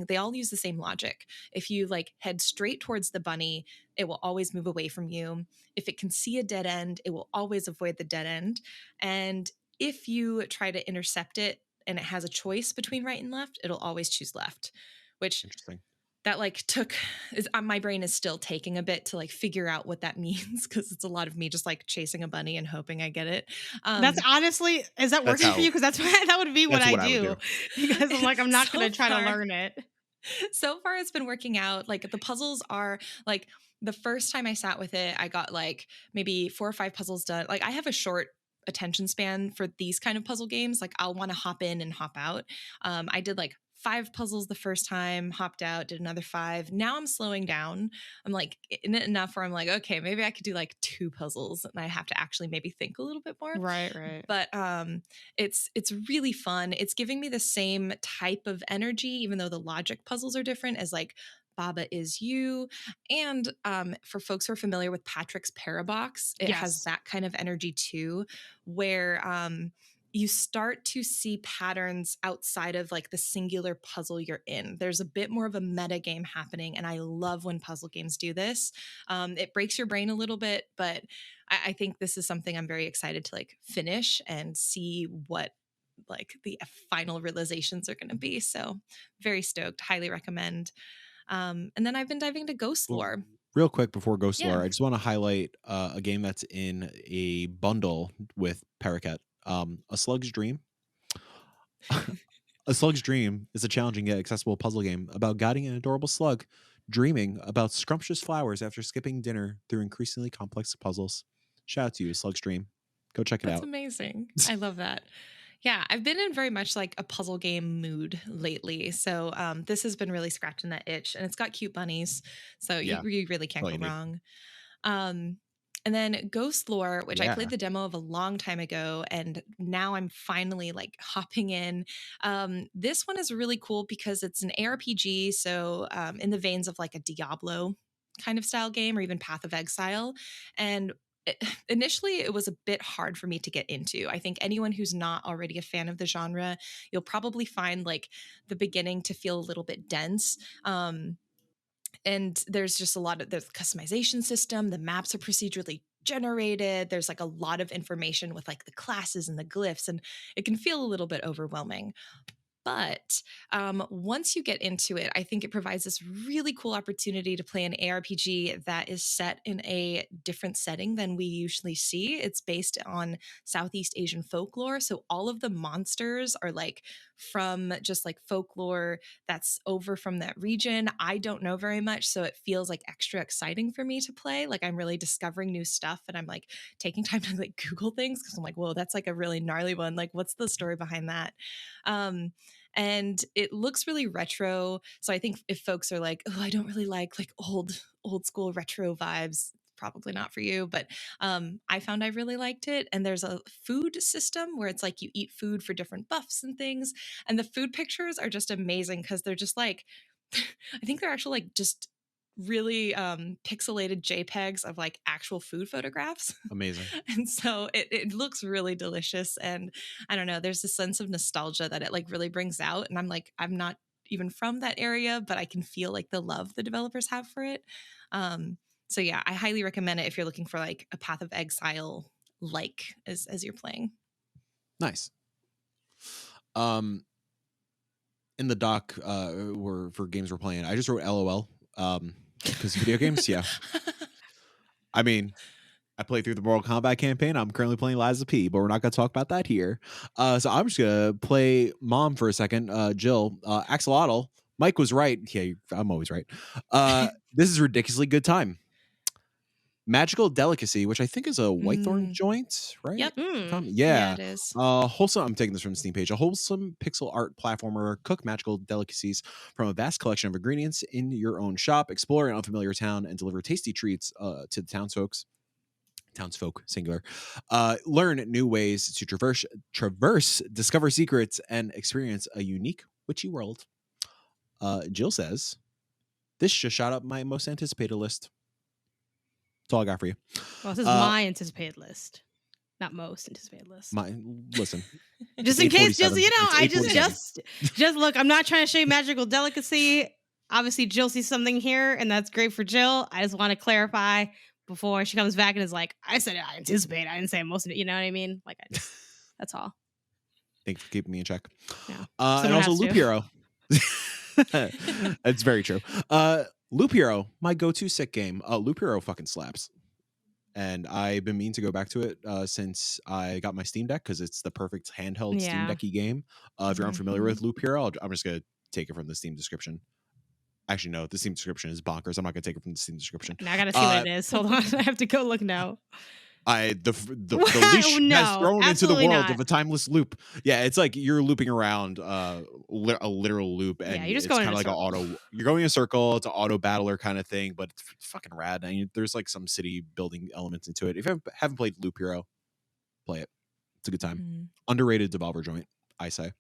they all use the same logic. If you like head straight towards the bunny, it will always move away from you. If it can see a dead end, it will always avoid the dead end. And if you try to intercept it and it has a choice between right and left, it'll always choose left, which Interesting. that like my brain is still taking a bit to like figure out what that means because it's a lot of me just like chasing a bunny and hoping I get it. That's honestly, is that That's working for how. you? Because that would be what That's I what I would do. do. Because I'm like, I'm not So going to try to far- learn it. So far it's been working out. Like the puzzles are like the first time I sat with it, I got like maybe 4 or 5 puzzles done. Like I have a short attention span for these kind of puzzle games. Like I'll want to hop in and hop out. I did like 5 puzzles the first time, hopped out, did another 5. Now I'm slowing down. I'm like in it enough where I'm like, okay, maybe I could do like 2 puzzles and I have to actually maybe think a little bit more. Right, right. But it's really fun. It's giving me the same type of energy, even though the logic puzzles are different, as like Baba Is You. And for folks who are familiar with Patrick's Parabox, it has Yes. that kind of energy too, where you start to see patterns outside of like the singular puzzle you're in. There's a bit more of a meta game happening, and I love when puzzle games do this. It breaks your brain a little bit, but I think this is something I'm very excited to like finish and see what like the final realizations are going to be. So very stoked, highly recommend. And then I've been diving to Ghost Well, Lore. real quick before Ghost Yeah. Lore, I just want to highlight a game that's in a bundle with Parakeet. A Slug's Dream. A Slug's Dream is a challenging yet accessible puzzle game about guiding an adorable slug dreaming about scrumptious flowers after skipping dinner through increasingly complex puzzles. Shout out to you, Slug's Dream. Go check it That's out. amazing. I love that. Yeah, I've been in very much like a puzzle game mood lately. So this has been really scratching that itch, and it's got cute bunnies. So Yeah, you really can't all go you need. wrong. Um, and then Ghost Lore, which I Yeah. played the demo of a long time ago, and now I'm finally like hopping in. This one is really cool because it's an ARPG, so in the veins of like a Diablo kind of style game or even Path of Exile. And initially, it was a bit hard for me to get into. I think anyone who's not already a fan of the genre, you'll probably find like the beginning to feel a little bit dense. And there's just a lot of there's customization system. The maps are procedurally generated. There's like a lot of information with like the classes and the glyphs, and it can feel a little bit overwhelming. But once you get into it, I think it provides this really cool opportunity to play an ARPG that is set in a different setting than we usually see. It's based on Southeast Asian folklore. So all of the monsters are like from just like folklore that's over from that region. I don't know very much. So it feels like extra exciting for me to play. Like I'm really discovering new stuff and I'm like taking time to like Google things because I'm like, whoa, that's like a really gnarly one. Like, what's the story behind that? And it looks really retro. So I think if folks are like, oh, I don't really like old school retro vibes, probably not for you. But I found I really liked it. And there's a food system where it's like you eat food for different buffs and things. And the food pictures are just amazing because they're just like, I think they're actually like just really pixelated JPEGs of like actual food photographs. Amazing. And so it looks really delicious. And I don't know, there's this sense of nostalgia that it like really brings out. And I'm like, I'm not even from that area, but I can feel like the love the developers have for it. So yeah, I highly recommend it if you're looking for like a Path of Exile like as you're playing. Nice. In the doc for games we're playing, I just wrote LOL. Because video games, yeah. I mean, I played through the Mortal Kombat campaign. I'm currently playing Liza P, but we're not going to talk about that here. So I'm just going to play Mom for a second. Jill, Axolotl. Mike was right. Yeah, I'm always right. This is a ridiculously good time. Magical Delicacy, which I think is a Whitethorn joint, right? Yep. Yeah. It is. Wholesome. I'm taking this from the Steam page. A wholesome pixel art platformer. Cook magical delicacies from a vast collection of ingredients in your own shop. Explore an unfamiliar town and deliver tasty treats to the townsfolk, singular. Learn new ways to traverse, discover secrets, and experience a unique witchy world. Jill says, this just shot up my most anticipated list. That's all I got for you. Well, this is my anticipated list, not most anticipated list. Listen, just in case, just I just look. I'm not trying to show you magical delicacy. Obviously, Jill sees something here, and that's great for Jill. I just want to clarify before she comes back and is like, "I said I anticipate. I didn't say most of it." You know what I mean? Like, that's all. Thanks for keeping me in check. Yeah. And also, Loop Hero. It's very true. Loop Hero, my go-to sick game. Loop Hero fucking slaps. And I've been meaning to go back to it since I got my Steam Deck because it's the perfect handheld Steam Decky game. If you're unfamiliar with Loop Hero, I'm just going to take it from the Steam description. Actually, no, the Steam description is bonkers. I'm not going to take it from the Steam description. Now I got to see what it is. Hold on. I have to go look now. The leash has thrown into the world of a timeless loop. Yeah, it's like you're looping around a literal loop, and you're just it's going kind of like an auto. You're going in a circle. It's an auto battler kind of thing, but it's fucking rad. And there's like some city building elements into it. If you haven't played Loop Hero, play it. It's a good time. Underrated Devolver joint, I say.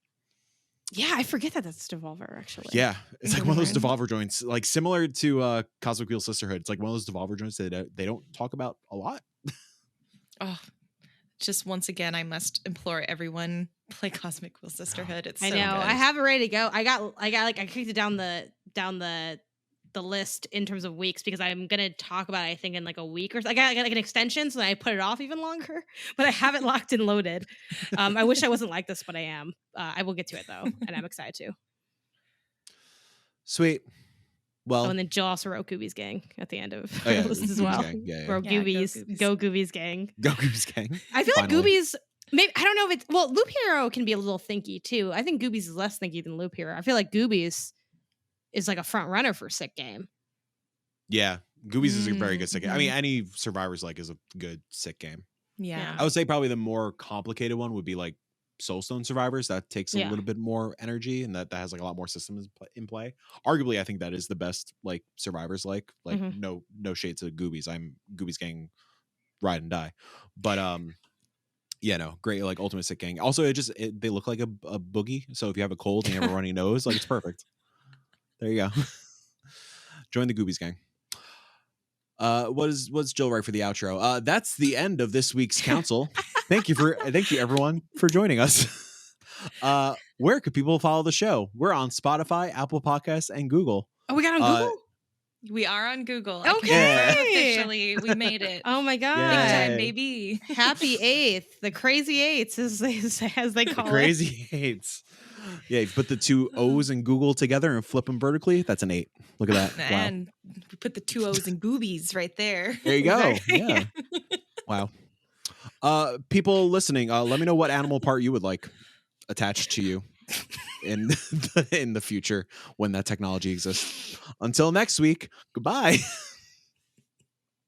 Yeah, I forget that that's Devolver, actually. Yeah, it's like one of those Devolver joints, like similar to Cosmic Wheel Sisterhood. It's like one of those Devolver joints that they don't talk about a lot. Oh, just once again, I must implore everyone play Cosmic Wheel Sisterhood. It's so good. I have it ready to go. I kicked it down the list in terms of weeks because I'm gonna talk about it, I think in like a week or so. I got like an extension, so I put it off even longer. But I have it locked and loaded. I wish I wasn't like this, but I am. I will get to it though, and I'm excited to. Sweet. Well, and then Jill also wrote Goobies Gang at the end of this as well. Wrote Goobies, go Goobies Gang. Go Goobies Gang. I feel like Goobies, maybe, I don't know if it's, well, Loop Hero can be a little thinky too. I think Goobies is less thinky than Loop Hero. I feel like Goobies is like a front runner for a sick game. Yeah, Goobies is a very good sick game. I mean, any Survivors like is a good sick game. Yeah. I would say probably the more complicated one would be like Soulstone Survivors. That takes a little bit more energy, and that has like a lot more systems in play. Arguably, I think that is the best like Survivors like no shade to Goobies. I'm Goobies Gang ride and die, but great like ultimate sick gang. Also, they look like a boogie, so if you have a cold and you have a runny nose, like it's perfect. There you go. Join the Goobies Gang. What's Jill write for the outro? That's the end of this week's council. Thank you everyone for joining us. Where could people follow the show? We're on Spotify, Apple Podcasts, and Google. Oh, we got on Google? We are on Google. I can Okay. confirm officially. We made it. Oh my Big god. time, Yay. baby. Happy 8th. The crazy 8s as they The call it. crazy 8s. Yeah, you put the two O's in Google together and flip them vertically. That's an 8. Look at that. Wow. And we put the 2 O's in Goobies right there. There you go. Exactly. Yeah. Wow. People listening, let me know what animal part you would like attached to you in in the future when that technology exists. Until next week, goodbye.